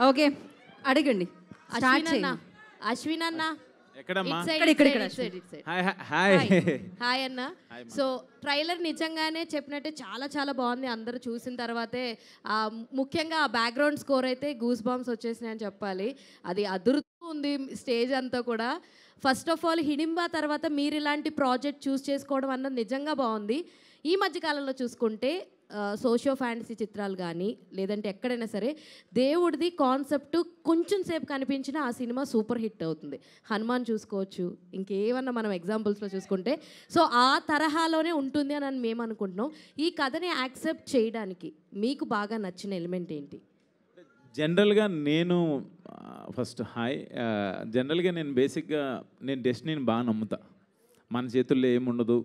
Okay, అడగండి. Start చేయండి. అశ్విన్ అన్న ఎక్కడమ్మా? హాయ్ అన్న. సో ట్రైలర్ నిజంగానే చెప్పినట్టే చాలా చాలా బాగుంది. అందరూ చూసిన తర్వాతే ముఖ్యంగా ఆ బ్యాక్గ్రౌండ్ స్కోర్ అయితే గూస్ బాంబ్స్ వచ్చేసినాయని చెప్పాలి. అది అదురుతూ ఉంది స్టేజ్ అంతా కూడా. ఫస్ట్ ఆఫ్ ఆల్ హిడింబా తర్వాత మీరు ఇలాంటి ప్రాజెక్ట్ చూస్ చేసుకోవడం అన్నది నిజంగా బాగుంది. ఈ మధ్యకాలంలో చూసుకుంటే సోషియో ఫ్యాంటసీ చిత్రాలు కానీ లేదంటే ఎక్కడైనా సరే దేవుడిది కాన్సెప్ట్ కొంచెం సేపు కనిపించినా ఆ సినిమా సూపర్ హిట్ అవుతుంది. హనుమాన్ చూసుకోవచ్చు, ఇంకేమన్నా మనం ఎగ్జాంపుల్స్లో చూసుకుంటే. సో ఆ తరహాలోనే ఉంటుంది అని మేము అనుకుంటున్నాం. ఈ కథని యాక్సెప్ట్ చేయడానికి మీకు బాగా నచ్చిన ఎలిమెంట్ ఏంటి? జనరల్గా నేను ఫస్ట్ జనరల్గా నేను బేసిక్గా నేను డెస్టినీని బాగా నమ్ముతా. మన చేతుల్లో ఏముండదు,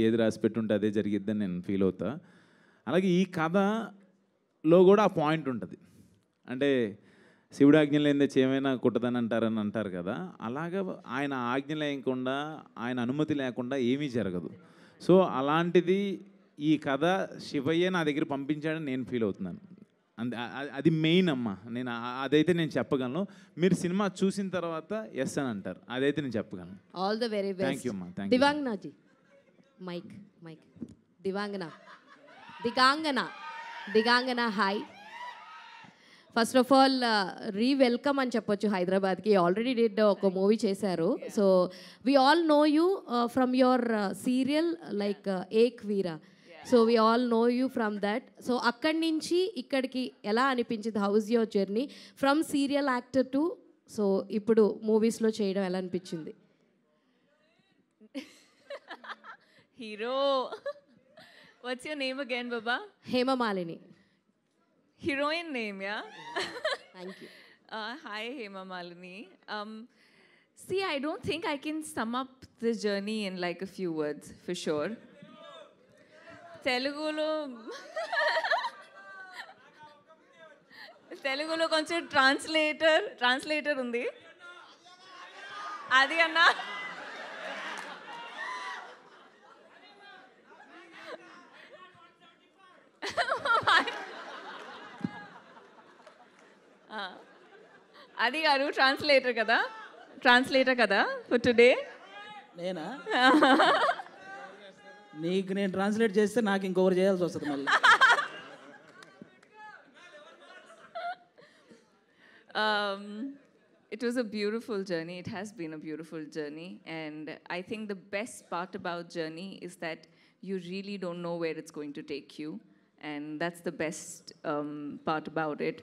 ఏది రాసి పెట్టుంటే అదే జరిగిద్దని నేను ఫీల్ అవుతా. అలాగే ఈ కథలో కూడా ఆ పాయింట్ ఉంటుంది. అంటే శివుడు ఆజ్ఞ లేనిదే ఏమైనా కుట్టదని అంటారు కదా, అలాగా ఆయన ఆజ్ఞ లేకుండా ఆయన అనుమతి లేకుండా ఏమీ జరగదు. సో అలాంటిది ఈ కథ శివయ్య నా దగ్గర పంపించాడని నేను ఫీల్ అవుతున్నాను. అది మెయిన్ అమ్మ. నేను అదైతే నేను చెప్పగలను. మీరు సినిమా చూసిన తర్వాత ఎస్ అని అంటారు, అదైతే నేను చెప్పగలను. All the very best. Thank you అమ్మా. దివాంగనాజీ mike Digangana hi. First of all welcome అని చెప్పొచ్చు హైదరాబాద్కి. ఆల్రెడీ డిడ్ ఒక మూవీ చేశారు. So we all know you from your serial like Ek Veera. So we all know you from that. So అక్కడి నుంచి ఇక్కడికి ఎలా అనిపించింది? How is your journey from serial actor to so ఇప్పుడు మూవీస్లో చేయడం ఎలా అనిపించింది? Hero. What's your name again, Baba? Hema Malini. Heroine name, yeah? Thank you. Hi, Hema Malini. See, I don't think I can sum up this journey in like a few words, for sure. Telugulo konచెం translator undi. Adi anna. అది గారు translator కదా for today. నేనా? నీకు నేను translate చేస్తే నాకు ఇంకొకరు చేయాల్సి వస్తుంది మళ్ళీ. It was a beautiful journey. It has been a beautiful journey, and I think the best part about journey is that you really don't know where it's going to take you, and that's the best part about it.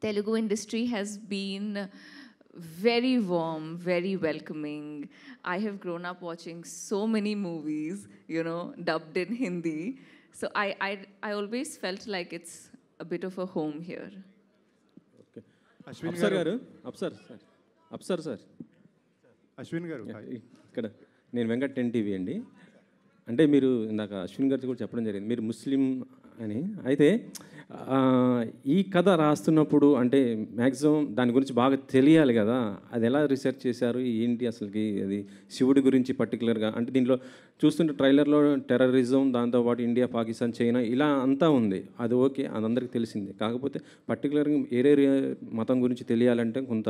Telugu industry has been very warm, very welcoming. I have grown up watching so many movies, dubbed in Hindi. So I always felt like it's a bit of a home here. Okay. Ashwin garu. Apsar sir. Ashwin garu. ఇక్కడ నేను Venkat 10 TV అండి. అంటే మీరు ఇందాక అశ్విన్ గారితో కూడా చెప్పడం జరిగింది మీరు ముస్లిం అని. అయితే ఈ కథ రాస్తున్నప్పుడు అంటే మ్యాక్సిమం దాని గురించి బాగా తెలియాలి కదా, అది ఎలా రీసెర్చ్ చేశారు ఏంటి అసలుకి? అది శివుడి గురించి పర్టికులర్గా అంటే దీంట్లో చూస్తుంటే ట్రైలర్లో టెర్రరిజం, దాంతోపాటు ఇండియా, పాకిస్తాన్, చైనా ఇలా అంతా ఉంది. అది ఓకే, అది అందరికీ తెలిసిందే. కాకపోతే పర్టికులర్గా ఏరే మతం గురించి తెలియాలంటే కొంత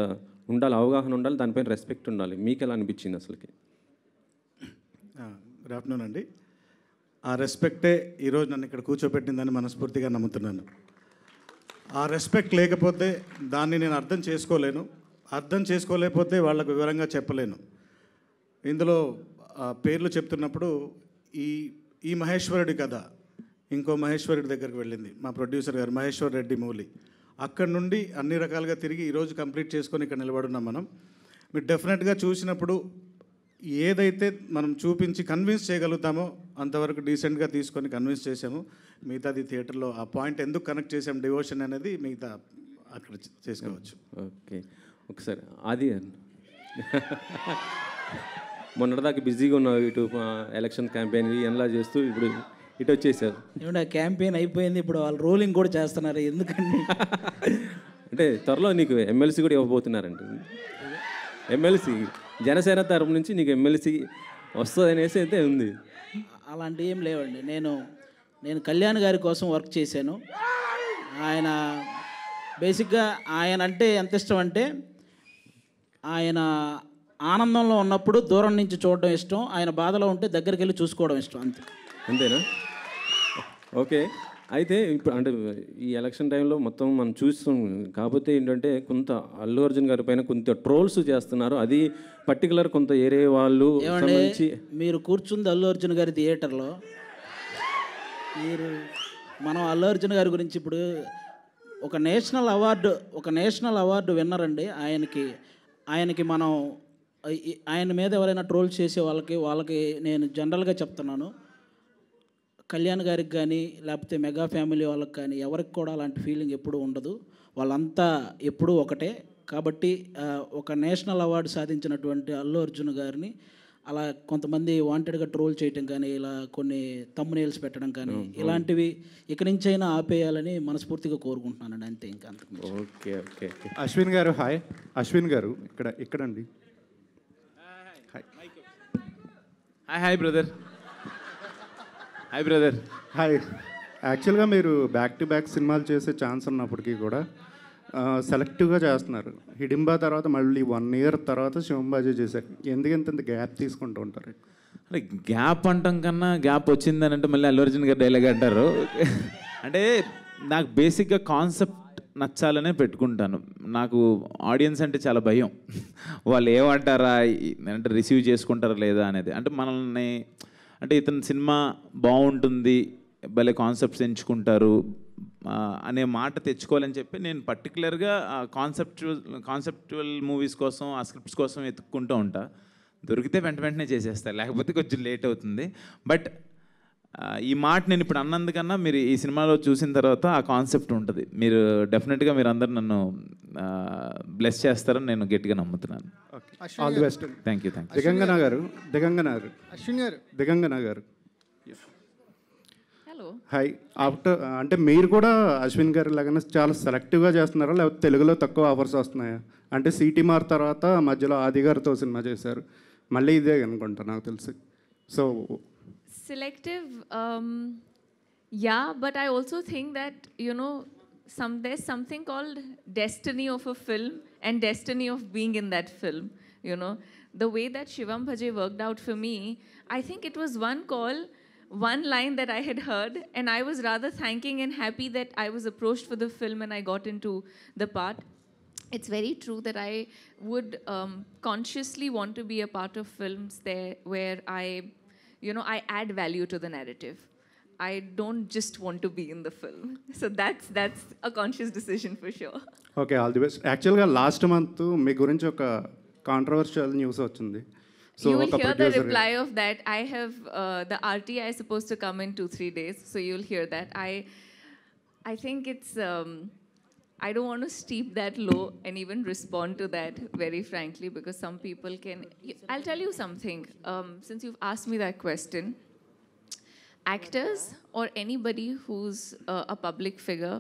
ఉండాలి, అవగాహన ఉండాలి, దానిపైన రెస్పెక్ట్ ఉండాలి. మీకు ఎలా అనిపించింది అసలుకి? గుడ్ ఆఫ్టర్నూన్ అండి. ఆ రెస్పెక్టే ఈరోజు నన్ను ఇక్కడ కూర్చోబెట్టిందని మనస్ఫూర్తిగా నమ్ముతున్నాను. ఆ రెస్పెక్ట్ లేకపోతే దాన్ని నేను అర్థం చేసుకోలేకపోతే వాళ్ళకు వివరంగా చెప్పలేను. ఇందులో పేర్లు చెప్తున్నప్పుడు ఈ మహేశ్వరుడి కథ ఇంకో మహేశ్వరుడి దగ్గరికి వెళ్ళింది, మా ప్రొడ్యూసర్ గారు మహేశ్వర్ రెడ్డి మౌలి. అక్కడి నుండి అన్ని రకాలుగా తిరిగి ఈరోజు కంప్లీట్ చేసుకొని ఇక్కడ నిలబడున్నాం మనం. మీరు డెఫినెట్గా చూసినప్పుడు ఏదైతే మనం చూపించి కన్విన్స్ చేయగలుగుతామో అంతవరకు డీసెంట్గా తీసుకొని కన్విన్స్ చేసాము. మిగతాది థియేటర్లో ఆ పాయింట్ ఎందుకు కనెక్ట్ చేసాము డివోషన్ అనేది మిగతా అక్కడ చేసుకోవచ్చు. ఓకే, ఒకసారి అది మొన్నటిదాకా బిజీగా ఉన్నావు, ఇటు ఎలక్షన్ క్యాంపెయిన్ ఎలా చేస్తూ ఇప్పుడు ఇటు వచ్చేసారు. ఏమన్నా క్యాంపెయిన్ అయిపోయింది, ఇప్పుడు వాళ్ళు రోలింగ్ కూడా చేస్తున్నారు. ఎందుకండి అంటే త్వరలో నీకు ఎమ్మెల్సీ కూడా ఇవ్వబోతున్నారండి. ఎమ్మెల్సీ జనసేన తరపు నుంచి నీకు ఎమ్మెల్సీ వస్తుంది అనేసి అయితే ఉంది. అలాంటివి ఏం లేవండి. నేను కళ్యాణ్ గారి కోసం వర్క్ చేశాను. ఆయన బేసిక్గా ఆయన అంటే ఎంత ఇష్టం అంటే ఆయన ఆనందంలో ఉన్నప్పుడు దూరం నుంచి చూడడం ఇష్టం, ఆయన బాధలో ఉంటే దగ్గరికి వెళ్ళి చూసుకోవడం ఇష్టం, అంతే. అంతేనా? ఓకే. అయితే ఇప్పుడు అంటే ఈ ఎలక్షన్ టైంలో మొత్తం మనం చూస్తాం, కాకపోతే ఏంటంటే కొంత అల్లు అర్జున్ గారి పైన కొంత ట్రోల్స్ చేస్తున్నారు. అది పర్టికులర్ కొంత ఏరే వాళ్ళు సంబంధించి. మీరు కూర్చుంది అల్లు అర్జున్ గారి థియేటర్లో, మనం అల్లు అర్జున్ గారి గురించి ఇప్పుడు ఒక నేషనల్ అవార్డు విన్నర్ అండి. ఆయనకి మనం ఆయన మీద ఎవరైనా ట్రోల్ చేసే వాళ్ళకి నేను జనరల్గా చెప్తున్నాను, కళ్యాణ్ గారికి కానీ లేకపోతే మెగా ఫ్యామిలీ వాళ్ళకి కానీ ఎవరికి కూడా అలాంటి ఫీలింగ్ ఎప్పుడూ ఉండదు. వాళ్ళంతా ఎప్పుడూ ఒకటే. కాబట్టి ఒక నేషనల్ అవార్డు సాధించినటువంటి అల్లు అర్జున్ గారిని అలా కొంతమంది వాంటెడ్గా ట్రోల్ చేయటం కానీ, ఇలా కొన్ని తమ్మునేల్స్ పెట్టడం కానీ, ఇలాంటివి ఇక నుంచైనా ఆపేయాలని మనస్ఫూర్తిగా కోరుకుంటున్నానండి, అంతే. ఇంకా అంతకు. Okay okay. అశ్విన్ గారు హాయ్. అశ్విన్ గారు ఇక్కడండి. Hi brother. Hi brother. Hi. యాక్చువల్గా మీరు బ్యాక్ టు బ్యాక్ సినిమాలు చేసే ఛాన్స్ ఉన్నప్పటికీ కూడా సెలెక్టివ్గా చేస్తున్నారు. హిడింబా తర్వాత మళ్ళీ 1 year తర్వాత శివంబాజీ చేశారు. ఎందుకంత గ్యాప్ తీసుకుంటూ ఉంటారు? అంటే గ్యాప్ అంటాం కన్నా గ్యాప్ వచ్చిందని అంటే మళ్ళీ అల్లు అర్జున్ గారు డైలాగ్ అంటారు. అంటే నాకు బేసిక్గా కాన్సెప్ట్ నచ్చాలనే పెట్టుకుంటాను. నాకు ఆడియన్స్ అంటే చాలా భయం. వాళ్ళు ఏమంటారా అంటే రిసీవ్ చేసుకుంటారా లేదా అనేది. అంటే మనల్ని అంటే ఇతని సినిమా బాగుంటుంది, భలే కాన్సెప్ట్స్ ఎంచుకుంటారు అనే మాట తెచ్చుకోవాలని చెప్పి నేను పర్టికులర్గా కాన్సెప్చువల్ మూవీస్ కోసం, ఆ స్క్రిప్ట్స్ కోసం వెతుక్కుంటూ ఉంటా. దొరికితే వెంటనే చేసేస్తాను, లేకపోతే కొంచెం లేట్ అవుతుంది. బట్ ఈ మాట నేను ఇప్పుడు అన్నందుకన్నా మీరు ఈ సినిమాలో చూసిన తర్వాత ఆ కాన్సెప్ట్ ఉంటుంది. మీరు డెఫినెట్గా మీరు అందరు నన్ను బ్లెస్ చేస్తారని నేను గట్టిగా నమ్ముతున్నాను. All the best. Thank you. Digangana గారు. అశ్విన్ గారు. దిగంగన గారు హలో. హాయ్. ఆఫ్టర్ అంటే మీరు కూడా అశ్విన్ గారి లాగానే చాలా సెలెక్టివ్గా చేస్తున్నారా, లేకపోతే తెలుగులో తక్కువ ఆఫర్స్ వస్తున్నాయా? అంటే సిటీమార్ తర్వాత మధ్యలో ఆది గారితో సినిమా చేశారు, మళ్ళీ ఇదే అనుకుంటా నాకు తెలిసి. So Selective, yeah, but I also think that, you know, there's something called destiny of a film and destiny of being in that film, you know. The way that Shivam Bhaje worked out for me, I think it was one call, one line that I had heard, and I was rather thanking and happy that I was approached for the film and I got into the part. It's very true that I would consciously want to be a part of films there where I add value to the narrative. I don't just want to be in the film. So that's a conscious decision for sure. Okay, all the best. యాక్చువల్గా last month మీ గురించి ఒక controversial news వచ్చింది. So you will hear the reply of that. I have the RTI is supposed to come in 2-3 days, so you'll hear that. I think it's I don't want to steep that low and even respond to that very frankly, because some people can. I'll tell you something. Since you've asked me that question, actors or anybody who's a public figure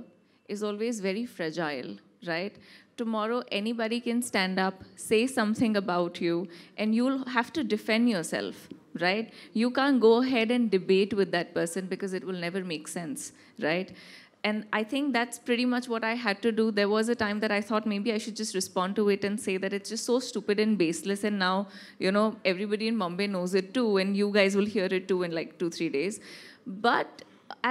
is always very fragile, right? Tomorrow anybody can stand up, say something about you, and you'll have to defend yourself, right? You can't go ahead and debate with that person because it will never make sense, right? And I think that's pretty much what I had to do. There was a time that I thought maybe I should just respond to it and say that it's just so stupid and baseless, and now, everybody in Bombay knows it too, and you guys will hear it too in like 2-3 days. But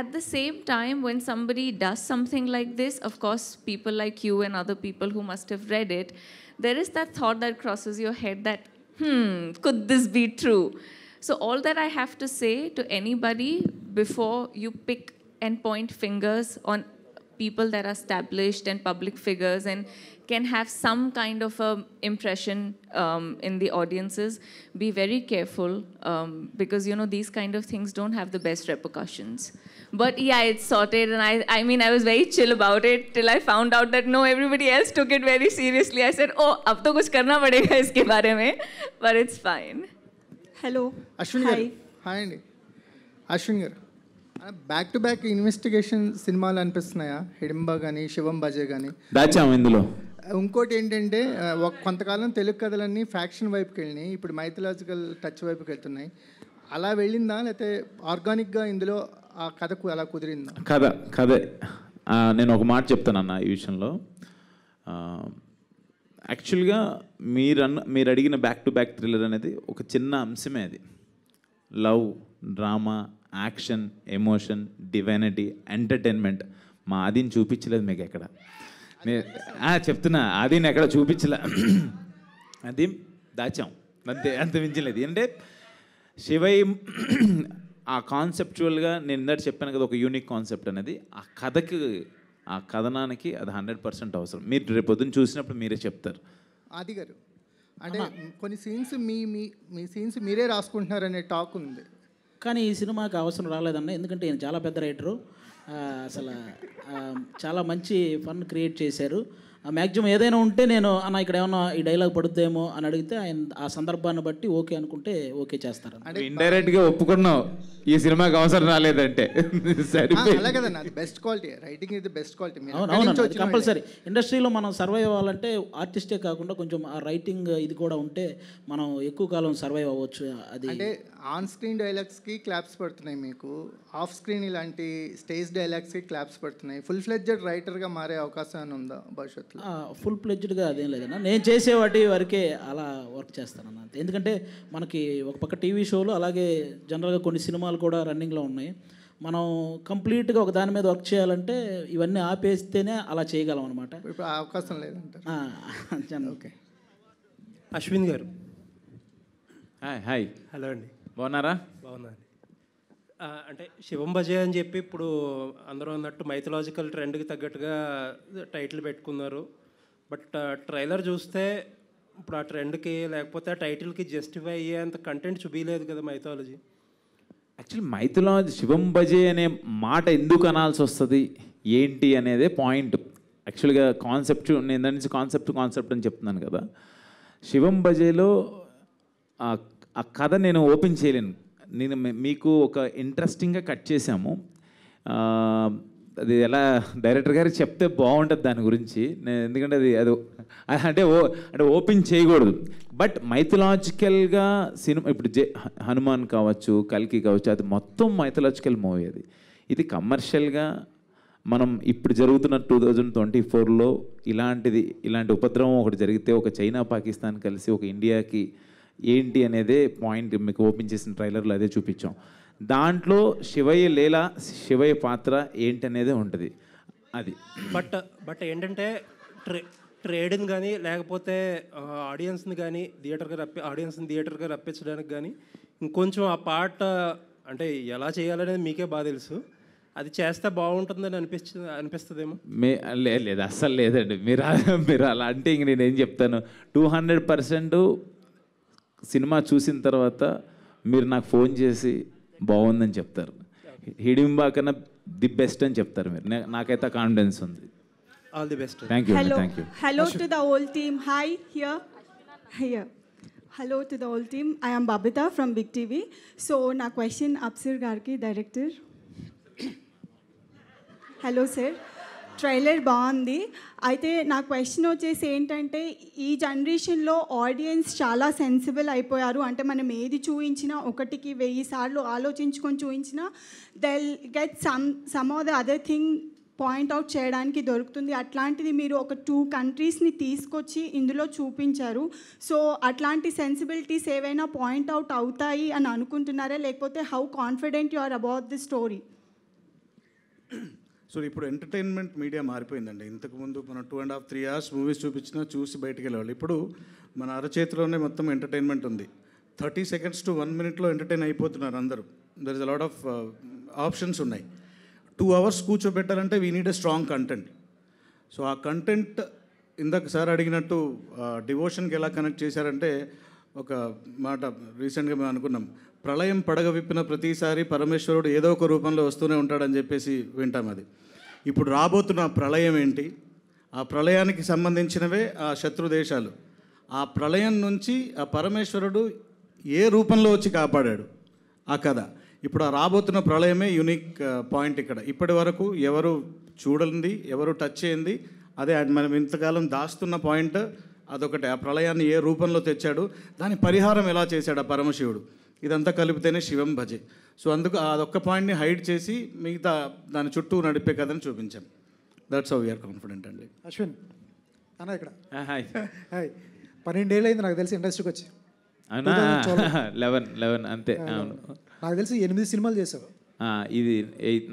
at the same time, when somebody does something like this, of course, people like you and other people who must have read it, there is that thought that crosses your head that, could this be true? So all that I have to say to anybody before you pick and point fingers on people that are established and public figures and can have some kind of a impression in the audiences, be very careful because these kind of things don't have the best repercussions. But yeah, it's sorted, and I was very chill about it till I found out that no, everybody else took it very seriously. I said, oh, ab to kuch karna padega iske bare mein, but it's fine. Hello. Ashwin garu. Hi andi. Ashwin garu. Back to back investigation సినిమాలు అనిపిస్తున్నాయా? హిడింబా కానీ, శివం బజే కానీ. దాచాము ఇందులో. ఇంకోటి ఏంటంటే కొంతకాలం తెలుగు కథలన్నీ faction వైపుకి వెళ్ళినాయి, ఇప్పుడు మైథలాజికల్ టచ్ వైపుకి వెళ్తున్నాయి. అలా వెళ్ళిందా, లేకపోతే ఆర్గానిక్గా ఇందులో ఆ కథకు అలా కుదిరిందా? కథే నేను ఒక మాట చెప్తానన్న ఈ విషయంలో. యాక్చువల్గా మీరు అడిగిన బ్యాక్ టు బ్యాక్ థ్రిల్లర్ అనేది ఒక చిన్న అంశమే. అది love, drama, action, emotion, divinity, entertainment. మా ఆదిని చూపించలేదు మీకు ఎక్కడ. చెప్తున్నా, ఆదిని ఎక్కడ చూపించలే. అది దాచాం అంత మించలేదు. అంటే శివయ్య ఆ కాన్సెప్చువల్గా నేను ఇందాక చెప్పాను కదా, ఒక యూనిక్ కాన్సెప్ట్ అనేది ఆ కథకి, ఆ కథనానికి అది 100% అవసరం. మీరు రేపు పొద్దున్న చూసినప్పుడు మీరే చెప్తారు. ఆది గారు, అంటే కొన్ని సీన్స్ మీ సీన్స్ మీరే రాసుకుంటున్నారనే టాక్ ఉంది, కానీ ఈ సినిమాకి అవసరం రాలేదన్న. ఎందుకంటే ఈయన చాలా పెద్ద రైటరు, అసలు చాలా మంచి ఫన్ క్రియేట్ చేశారు. మ్యాక్సిమం ఏదైనా ఉంటే నేను అన్న ఇక్కడ ఏమన్నా ఈ డైలాగ్ పడుద్దేమో అని అడిగితే ఆయన ఆ సందర్భాన్ని బట్టి ఓకే అనుకుంటే ఓకే చేస్తారు. ఇండైరెక్ట్గా ఒప్పుకున్నావు ఈ సినిమాకి అవసరం రాలేదంటే. అలా కదన్న, అది బెస్ట్ క్వాలిటీ. రైటింగ్ ఇది బెస్ట్ క్వాలిటీ. అవును, కంపల్సరీ. ఇండస్ట్రీలో మనం సర్వైవ్ అవ్వాలంటే ఆర్టిస్టే కాకుండా కొంచెం ఆ రైటింగ్ ఇది కూడా ఉంటే మనం ఎక్కువ కాలం సర్వైవ్ అవ్వచ్చు. అది అంటే ఆన్ స్క్రీన్ డైలాగ్స్కి క్లాప్స్ పడుతున్నాయి, మీకు ఆఫ్ స్క్రీన్ ఇలాంటి స్టేజ్ డైలాగ్స్కి క్లాప్స్ పడుతున్నాయి. ఫుల్ ఫ్లెడ్జెడ్ రైటర్గా మారే అవకాశం ఏమైనా ఉందా భవిష్యత్తులో? ఫుల్ ఫ్లెడ్జ్డ్గా అదేం లేదన్నా. నేను చేసే వాటి వరకే అలా వర్క్ చేస్తానన్న. ఎందుకంటే మనకి ఒక పక్క టీవీ షోలు, అలాగే జనరల్గా కొన్ని సినిమాలు కూడా రన్నింగ్లో ఉన్నాయి. మనం కంప్లీట్గా ఒక దాని మీద వర్క్ చేయాలంటే ఇవన్నీ ఆపేస్తేనే అలా చేయగలం అనమాట. ఇప్పుడు అవకాశం లేదంటారు. ఓకే. అశ్విన్ గారు, హాయ్. హలో అండి. బాగున్నారా? బాగున్నాను. అంటే శివం భజే అని చెప్పి ఇప్పుడు అందరూ అన్నట్టు మైథలాజికల్ ట్రెండ్కి తగ్గట్టుగా టైటిల్ పెట్టుకున్నారు. బట్ ట్రైలర్ చూస్తే ఇప్పుడు ఆ ట్రెండ్కి లేకపోతే ఆ టైటిల్కి జస్టిఫై అయ్యేంత కంటెంట్ చూపించలేదు కదా మైథాలజీ. యాక్చువల్లీ మైథలాజీ శివం భజే అనే మాట ఎందుకు అనాల్సి వస్తుంది ఏంటి అనేదే పాయింట్. యాక్చువల్గా కాన్సెప్ట్, నేను దాని నుంచి కాన్సెప్ట్ అని చెప్తున్నాను కదా. శివం భజేలో ఆ కథ నేను ఓపెన్ చేయలేను. నేను మీకు ఒక ఇంట్రెస్టింగ్గా కట్ చేశాము. అది ఎలా డైరెక్టర్ గారికి చెప్తే బాగుంటుంది దాని గురించి. ఎందుకంటే అది అంటే ఓపెన్ చేయకూడదు. బట్ మైథలాజికల్గా సినిమా ఇప్పుడు హనుమాన్ కావచ్చు, కల్కి కావచ్చు, అది మొత్తం మైథలాజికల్ మూవీ. ఇది కమర్షియల్గా మనం ఇప్పుడు జరుగుతున్న 2024లో ఇలాంటి ఉపద్రవం ఒకటి జరిగితే, ఒక చైనా పాకిస్తాన్ కలిసి ఒక ఇండియాకి ఏంటి అనేదే పాయింట్. మీకు ఓపెన్ చేసిన ట్రైలర్లో అదే చూపించాం. దాంట్లో శివయ్య పాత్ర ఏంటనేదే ఉంటుంది అది. బట్ ఏంటంటే ట్రేడ్ని కానీ లేకపోతే ఆడియన్స్ని కానీ థియేటర్గా రప్పించడానికి కానీ ఇంకొంచెం ఆ పార్ట్ అంటే ఎలా చేయాలనేది మీకే బాగా తెలుసు. అది చేస్తే బాగుంటుందని అనిపిస్తుందేమో. లేదు, అస్సలు లేదండి. మీరు అలా అంటే ఇంక నేనేం చెప్తాను. 200% సినిమా చూసిన తర్వాత మీరు నాకు ఫోన్ చేసి బాగుందని చెప్తారు. హిడింబా కన్నా ది బెస్ట్ అని చెప్తారు మీరు. నాకైతే కాన్ఫిడెన్స్ ఉంది. All the best. Thank you. Thank you. Hello to the whole team. Hi, here. Hello to the whole team. I am Babita from Big TV. So, na question Apsir Garki, director. Hello, sir. Trailer బాగుంది. అయితే నా question వచ్చేసి ఏంటంటే, ఈ జనరేషన్లో audience చాలా sensible అయిపోయారు. అంటే మనం ఏది చూపించినా 1,000 సార్లు ఆలోచించుకొని చూపించినా they'll get some of the other thing point out చేయడానికి దొరుకుతుంది. అట్లాంటిది మీరు ఒక 2 కంట్రీస్ని తీసుకొచ్చి ఇందులో చూపించారు. సో అట్లాంటి సెన్సిబిలిటీస్ ఏవైనా పాయింట్అవుట్ అవుతాయి అని అనుకుంటున్నారా, లేకపోతే how confident you are about the story? So ఇప్పుడు ఎంటర్టైన్మెంట్ మీడియా మారిపోయిందండి. ఇంతకుముందు మనం 2.5-3 hours మూవీస్ చూపించినా చూసి బయటికి వెళ్ళేవాళ్ళు. ఇప్పుడు మన అరచేతిలోనే మొత్తం ఎంటర్టైన్మెంట్ ఉంది. 30 seconds to 1 minute ఎంటర్టైన్ అయిపోతున్నారు అందరూ. There is a lot of options ఉన్నాయి. 2 hours కూర్చోబెట్టాలంటే we need a strong content. So ఆ కంటెంట్ ఇందాక సార్ అడిగినట్టు డివోషన్కి ఎలా కనెక్ట్ చేశారంటే, ఒక మాట రీసెంట్గా మేము అనుకున్నాం, ప్రళయం పడగ విప్పిన ప్రతిసారి పరమేశ్వరుడు ఏదో ఒక రూపంలో వస్తూనే ఉంటాడని చెప్పేసి వింటాం. అది ఇప్పుడు రాబోతున్న ప్రళయం ఏంటి, ఆ ప్రళయానికి సంబంధించినవే ఆ శత్రు దేశాలు. ఆ ప్రళయం నుంచి ఆ పరమేశ్వరుడు ఏ రూపంలో వచ్చి కాపాడాడు ఆ కథ. ఇప్పుడు ఆ రాబోతున్న ప్రళయమే యూనిక్ పాయింట్ ఇక్కడ. ఇప్పటి వరకు ఎవరు చూడండి, ఎవరు టచ్ చేయండి, అదే మనం ఇంతకాలం దాస్తున్న పాయింట్ అదొకటే. ఆ ప్రళయాన్ని ఏ రూపంలో తెచ్చాడు, దాని పరిహారం ఎలా చేశాడు ఆ పరమశివుడు, ఇదంతా కలిపితేనే శివం భజే. సో అందుకు అదొక్క పాయింట్ని హైడ్ చేసి మిగతా దాని చుట్టూ నడిపే కథని చూపించాం. దట్స్ హౌ వీఆర్ కాన్ఫిడెంట్ అండి. అశ్విన్ అన్న ఇక్కడ హాయ్ హాయ్ 12 ఏళ్ళు అయింది నాకు తెలిసి ఇండస్ట్రీకి వచ్చి. అవునా 11 అంతే. అవును నాకు తెలిసి 8 సినిమాలు చేసావు. ఇది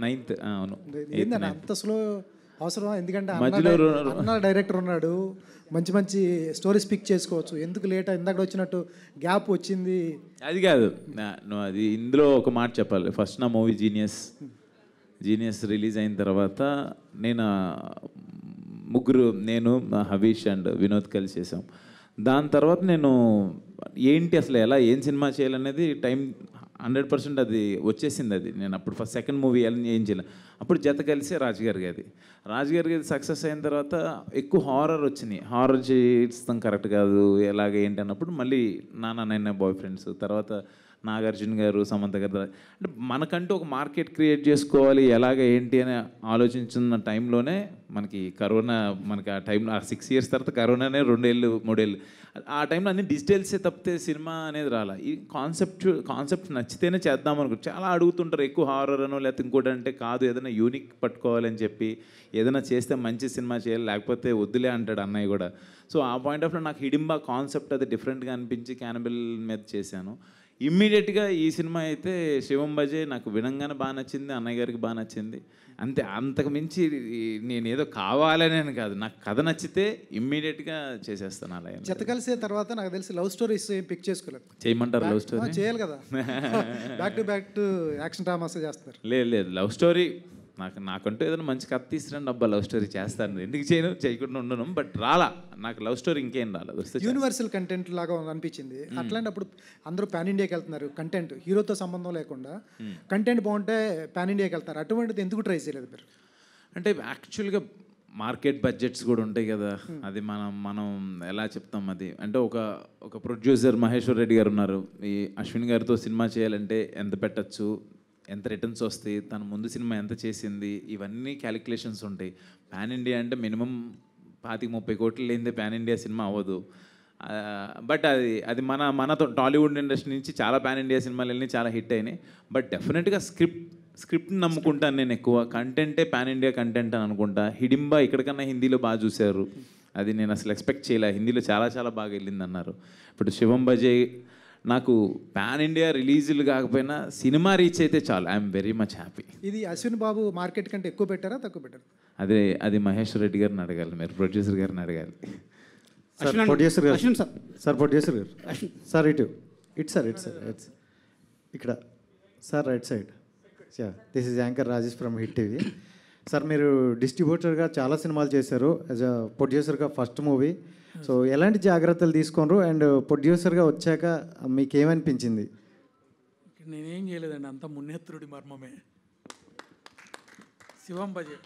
9th. అవును ఏంటన్నా అంత స్లో అవసరం? ఎందుకంటే మధ్యలో అన్న డైరెక్టర్ ఉన్నాడు, మంచి మంచి స్టోరీస్ పిక్ చేసుకోవచ్చు. ఎందుకు లేట్ ఇందాక వచ్చినట్టు గ్యాప్ వచ్చింది? అది కాదు, అది ఇందులో ఒక మాట చెప్పాలి. ఫస్ట్ నా మూవీ జీనియస్ రిలీజ్ అయిన తర్వాత నేను ముగ్గురు, నేను హవీష్ అండ్ వినోద్ కలిసి చేసాం. దాని తర్వాత నేను ఏంటి అసలు ఏం సినిమా చేయాలనేది టైం 100% అది వచ్చేసింది. అది నేను అప్పుడు ఫస్ట్ సెకండ్ మూవీ ఏం చేయలే. అప్పుడు జత కలిసి రాజుగారి గది సక్సెస్ అయిన తర్వాత ఎక్కువ హారర్ వచ్చినాయి. హారర్ చేస్తాం కరెక్ట్ కాదు, ఏంటి అన్నప్పుడు మళ్ళీ నాన్న బాయ్ ఫ్రెండ్స్, తర్వాత నాగార్జున గారు, సమంత గారు, అంటే మనకంటూ ఒక మార్కెట్ క్రియేట్ చేసుకోవాలి ఏంటి అని ఆలోచించిన టైంలోనే మనకి కరోనా, మనకి ఆ టైంలో 6 years తర్వాత కరోనానే 2 ఏళ్ళు 3 ఏళ్ళు. ఆ టైంలో అన్ని డిజిటల్సే తప్పితే సినిమా అనేది రాలా. ఈ కాన్సెప్ట్ నచ్చితేనే చేద్దాం అనుకుంటు. చాలా అడుగుతుంటారు ఎక్కువ హారర్ అనో లేకపోతే ఇంకోటి అంటే కాదు, ఏదైనా యూనిక్ పట్టుకోవాలని చెప్పి ఏదైనా చేస్తే మంచి సినిమా చేయాలి, లేకపోతే వద్దులే అంటాడు అన్నయ్య కూడా. సో ఆ పాయింట్ ఆఫ్ లో నాకు హిడింబా కాన్సెప్ట్ అది డిఫరెంట్గా అనిపించి క్యానబిల్ మీద చేశాను. ఇమ్మీడియట్గా ఈ సినిమా అయితే శివం బజే నాకు వినంగానే బాగా నచ్చింది, అన్నయ్య గారికి బాగా నచ్చింది. అంతే, అంతకు మించి నేను ఏదో కావాలని కాదు, నాకు కథ నచ్చితే ఇమ్మీడియట్గా చేసేస్తాను. అలా జత కలిసే తర్వాత నాకు తెలిసి లవ్ స్టోరీస్ ఏం పిక్ చేసుకోలేదు. చేయమంటారు లవ్ స్టోరీ? చేయాలి కదా, బ్యాక్ టు యాక్షన్ డ్రామాస్ చేస్తారు. లేదు లవ్ స్టోరీ నాకంటూ ఏదైనా మంచి కథ తీసుకురండి అబ్బా, లవ్ స్టోరీ చేస్తాను. ఎందుకు చేయకుండా ఉండను, బట్ నాకు లవ్ స్టోరీ ఇంకేం రాలేదు. యూనివర్సల్ కంటెంట్ లాగా అనిపించింది. అట్లాంటప్పుడు అందరూ పాన్ ఇండియాకి వెళ్తున్నారు, కంటెంట్ హీరోతో సంబంధం లేకుండా కంటెంట్ బాగుంటే పాన్ ఇండియాకి వెళ్తారు. అటువంటిది ఎందుకు ట్రై చేయలేదు మీరు? అంటే యాక్చువల్గా మార్కెట్ బడ్జెట్స్ కూడా ఉంటాయి కదా, అది మనం ఎలా చెప్తాం. అది అంటే ఒక ప్రొడ్యూసర్ మహేశ్వర్ రెడ్డి గారు ఉన్నారు, ఈ అశ్విన్ గారితో సినిమా చేయాలంటే ఎంత పెట్టచ్చు, ఎంత రిటర్న్స్ వస్తాయి, తన ముందు సినిమా ఎంత చేసింది, ఇవన్నీ క్యాలిక్యులేషన్స్ ఉంటాయి. పాన్ ఇండియా అంటే మినిమం 25-30 కోట్లు లేనిదే పాన్ ఇండియా సినిమా అవ్వదు. బట్ అది మన టాలీవుడ్ ఇండస్ట్రీ నుంచి చాలా పాన్ ఇండియా సినిమాలు వెళ్ళి చాలా హిట్ అయినాయి. బట్ డెఫినెట్గా స్క్రిప్ట్ని నమ్ముకుంటాను నేను ఎక్కువ. కంటెంటే పాన్ ఇండియా కంటెంట్ అని అనుకుంటా. హిడింబా ఇక్కడికన్నా హిందీలో బాగా చూశారు, అది నేను అసలు ఎక్స్పెక్ట్ చేయలే. హిందీలో చాలా బాగా వెళ్ళింది అన్నారు. ఇప్పుడు శివం బజే నాకు పాన్ ఇండియా రిలీజులు కాకపోయినా సినిమా రీచ్ అయితే చాలు, ఐఎమ్ వెరీ మచ్ హ్యాపీ. ఇది అశ్విన్ బాబు మార్కెట్ కంటే ఎక్కువ పెట్టారా తక్కువ పెట్టారా? అది మహేశ్వర్ రెడ్డి గారిని అడగాలి, మీరు ప్రొడ్యూసర్ గారిని అడగాలి. ప్రొడ్యూసర్ గారు ప్రొడ్యూసర్ గారు సార్ ఇటు సార్ ఇక్కడ sir right side. This is anchor Rajesh from hit TV. Sir మీరు డిస్ట్రిబ్యూటర్గా చాలా సినిమాలు చేశారు, యాజ్ అ ప్రొడ్యూసర్గా ఫస్ట్ మూవీ. సో ఎలాంటి జాగ్రత్తలు తీసుకున్నారు అండ్ ప్రొడ్యూసర్గా వచ్చాక మీకు ఏమనిపించింది? నేనేం చేయలేదండి, అంత మున్నేత్రుడి మర్మమే. శివం బజే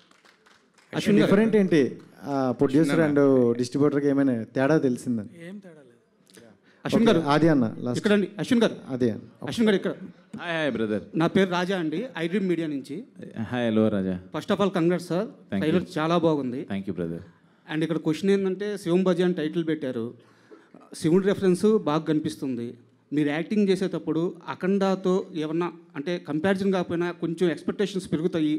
డిఫరెంట్ ఏంటి ప్రొడ్యూసర్ అండ్ డిస్ట్రిబ్యూటర్కి ఏమైనా తేడా తెలిసిందని? ఏం తేడా లేదు. అశ్విన్ గారు అది అన్న ఇక్కడ అండి. అశ్విన్ గారు అదే అన్న. అశ్విన్ గారు ఇక్కడ. హాయ్ బ్రదర్, నా పేరు రాజా అండి, ఐడ్రీమ్ మీడియా నుంచి. Hi hello Raja. First of all congrats sir, trailer చాలా బాగుంది. Thank you brother. అండ్ ఇక్కడ క్వశ్చన్ ఏంటంటే శివం బజే అని టైటిల్ పెట్టారు, శివుడి రెఫరెన్స్ బాగా కనిపిస్తుంది. మీరు యాక్టింగ్ చేసేటప్పుడు అఖండాతో ఏమన్నా అంటే కంపారిజన్ కాకపోయినా కొంచెం ఎక్స్పెక్టేషన్స్ పెరుగుతాయి,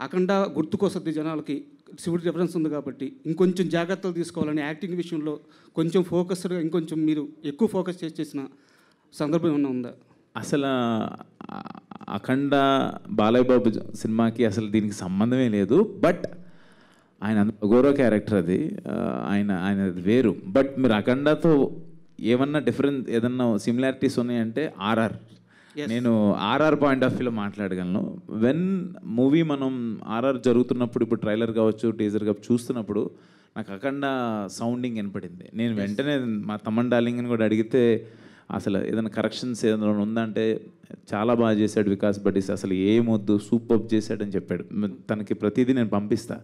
అఖండ గుర్తుకొస్తుంది జనాలకి, శివుడి రెఫరెన్స్ ఉంది కాబట్టి ఇంకొంచెం జాగ్రత్తలు తీసుకోవాలని యాక్టింగ్ విషయంలో కొంచెం ఫోకస్డ్గా ఇంకొంచెం మీరు ఎక్కువ ఫోకస్ చేసిన సందర్భం ఏమన్నా ఉందా? అసలు అఖండ బాలయ్య బాబు సినిమాకి అసలు దీనికి సంబంధమే లేదు. బట్ ఆయన గౌరవ క్యారెక్టర్ అది, ఆయన వేరు. బట్ మీరు అఖండతో ఏమన్నా డిఫరెన్స్ ఏదన్నా సిమిలారిటీస్ ఉన్నాయంటే ఆర్ఆర్. నేను ఆర్ఆర్ పాయింట్ ఆఫ్ వ్యూలో మాట్లాడగలను. వెన్ మూవీ మనం ఆర్ఆర్ జరుగుతున్నప్పుడు, ఇప్పుడు ట్రైలర్ కావచ్చు టీజర్ కావచ్చు చూస్తున్నప్పుడు నాకు అఖండ సౌండింగ్ వినపడింది. నేను వెంటనే మా తమ్మన్ డార్లింగ్ అని కూడా అడిగితే అసలు ఏదైనా కరెక్షన్స్ ఏదైనా ఉందంటే చాలా బాగా చేశాడు వికాస్ బడ్డీస్, అసలు ఏమొద్దు సూపర్ చేశాడని చెప్పాడు. తనకి ప్రతిదీ నేను పంపిస్తా.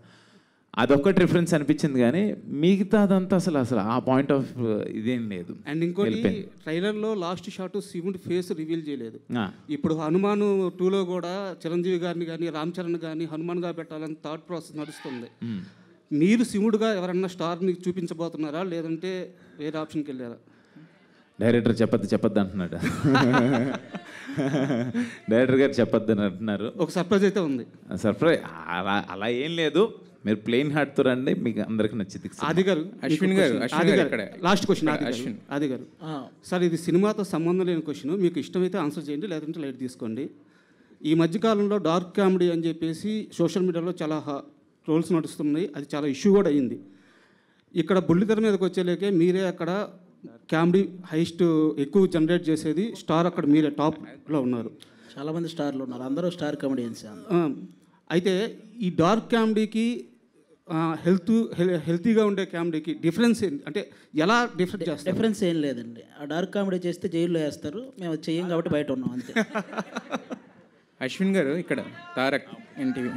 అదొక్కటి రిఫరెన్స్ అనిపించింది, కానీ మిగతాదంతా అసలు ఆ పాయింట్ ఆఫ్ ఇదేం లేదు. అండ్ ఇంకోటి ట్రైలర్లో లాస్ట్ షాట్ శివుడి ఫేస్ రివీల్ చేయలేదు. ఇప్పుడు హనుమాన్ 2లో కూడా చిరంజీవి గారిని కానీ రామ్ చరణ్ కానీ హనుమాన్గా పెట్టాలని థాట్ ప్రాసెస్ నడుస్తుంది. మీరు శివుడుగా ఎవరన్నా స్టార్ని చూపించబోతున్నారా లేదంటే వేరే ఆప్షన్కి వెళ్ళారా? డైరెక్టర్ చెప్పొద్దు అంటున్నాడు. డైరెక్టర్ గారు చెప్పొద్దు అని అంటున్నారు. ఒక సర్ప్రైజ్ అయితే ఉంది. సర్ప్రైజ్ అలా ఏం లేదు. మీరు ప్లెయిన్ హార్ట్తో రండి, మీకు అందరికి నచ్చింది. ఆది గారు, అశ్విన్ గారు లాస్ట్ క్వశ్చన్ ఆది గారు. సార్, ఇది సినిమాతో సంబంధం లేని క్వశ్చన్, మీకు ఇష్టమైతే ఆన్సర్ చేయండి, లేదంటే లైట్ తీసుకోండి. ఈ మధ్యకాలంలో డార్క్ కామెడీ అని చెప్పేసి సోషల్ మీడియాలో చాలా ట్రోల్స్ నడుస్తున్నాయి, అది చాలా ఇష్యూ కూడా అయ్యింది. ఇక్కడ బుల్లితెర మీదకి వచ్చేలేకే మీరే అక్కడ కామెడీ హైస్ట్ ఎక్కువ జనరేట్ చేసేది స్టార్, అక్కడ మీరే టాప్లో ఉన్నారు. చాలామంది స్టార్లు ఉన్నారు, అందరూ స్టార్ కామెడియన్స్. అయితే ఈ డార్క్ కామెడీకి హెల్తీగా ఉండే కామెడీకి డిఫరెన్స్ ఏంటి, అంటే ఎలా డిఫరెంట్ చేస్తారు? డిఫరెన్స్ ఏం లేదండి. ఆ డార్క్ కామెడీ చేస్తే జైల్లో వేస్తారు, మేము చెయ్యం కాబట్టి బయట ఉన్నాం అంతే. అశ్విన్ గారు ఇక్కడ తారక్ ఎన్టీవీ.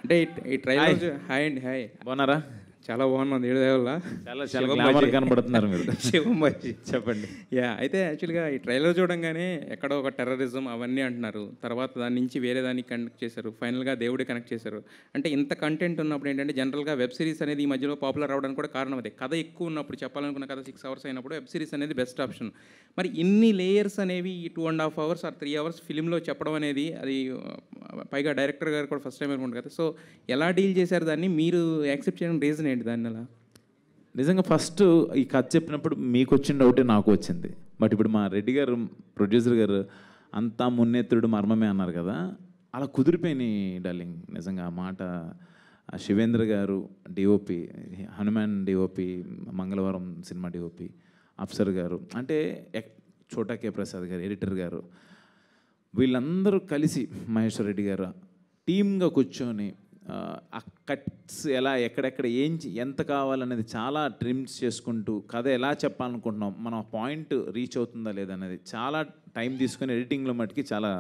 అంటే ఈ ట్రైలర్ హాయ్ అండి. హాయ్, బాగున్నారా? చాలా బాగున్నాను, ఏడుదేవల్ల చాలా గ్లామర్ కనబడుతున్నారు మీరు. శివం బాజీ చెప్పండి. యా, అయితే యాక్చువల్గా ఈ ట్రైలర్ చూడంగానే ఎక్కడో ఒక టెర్రరిజం అవన్నీ అంటున్నారు, తర్వాత దాని నుంచి వేరే దానికి కనెక్ట్ చేశారు, ఫైనల్గా దేవుడి కనెక్ట్ చేశారు. అంటే ఇంత కంటెంట్ ఉన్నప్పుడు ఏంటంటే జనరల్గా వెబ్ సిరీస్ అనేది ఈ మధ్యలో పాపులర్ అవడానికి కూడా కారణం అదే. కథ ఎక్కువ ఉన్నప్పుడు, చెప్పాలనుకున్న కథ 6 hours అయినప్పుడు వెబ్ సిరీస్ అనేది బెస్ట్ ఆప్షన్. మరి ఇన్ని లేయర్స్ అనేవి ఈ 2.5 hours or 3 hours ఫిలింలో చెప్పడం అనేది, అది పైగా డైరెక్టర్ గారు కూడా ఫస్ట్ టైం అనుకుంటారు కదా, సో ఎలా డీల్ చేశారు దాన్ని, మీరు యాక్సెప్ట్ చేయడం రీజన్ ఏంటి దాన్ని? అలా నిజంగా ఫస్ట్ ఈ కథ చెప్పినప్పుడు మీకు వచ్చిన డౌటే నాకు వచ్చింది. బట్ ఇప్పుడు మా రెడ్డి గారు, ప్రొడ్యూసర్ గారు, అంతా మున్నేత్రుడు మర్మమే అన్నారు కదా, అలా కుదిరిపోయినాయి డార్లింగ్. నిజంగా ఆ మాట శివేంద్ర గారు డిఓపి, హనుమాన్ డిఓపి, మంగళవారం సినిమా డిఓపి, అఫ్సర్ గారు, అంటే చోటా కే ప్రసాద్ గారు ఎడిటర్ గారు, వీళ్ళందరూ కలిసి మహేశ్వర్ రెడ్డి గారు టీమ్గా కూర్చొని ఆ కట్స్ ఎలా, ఎక్కడెక్కడ ఎంత కావాలనేది చాలా ట్రిమ్స్ చేసుకుంటూ కథ ఎలా చెప్పాలనుకుంటున్నాం, మన పాయింట్ రీచ్ అవుతుందా లేదనేది చాలా టైం తీసుకొని ఎడిటింగ్లో మటుకి చాలా,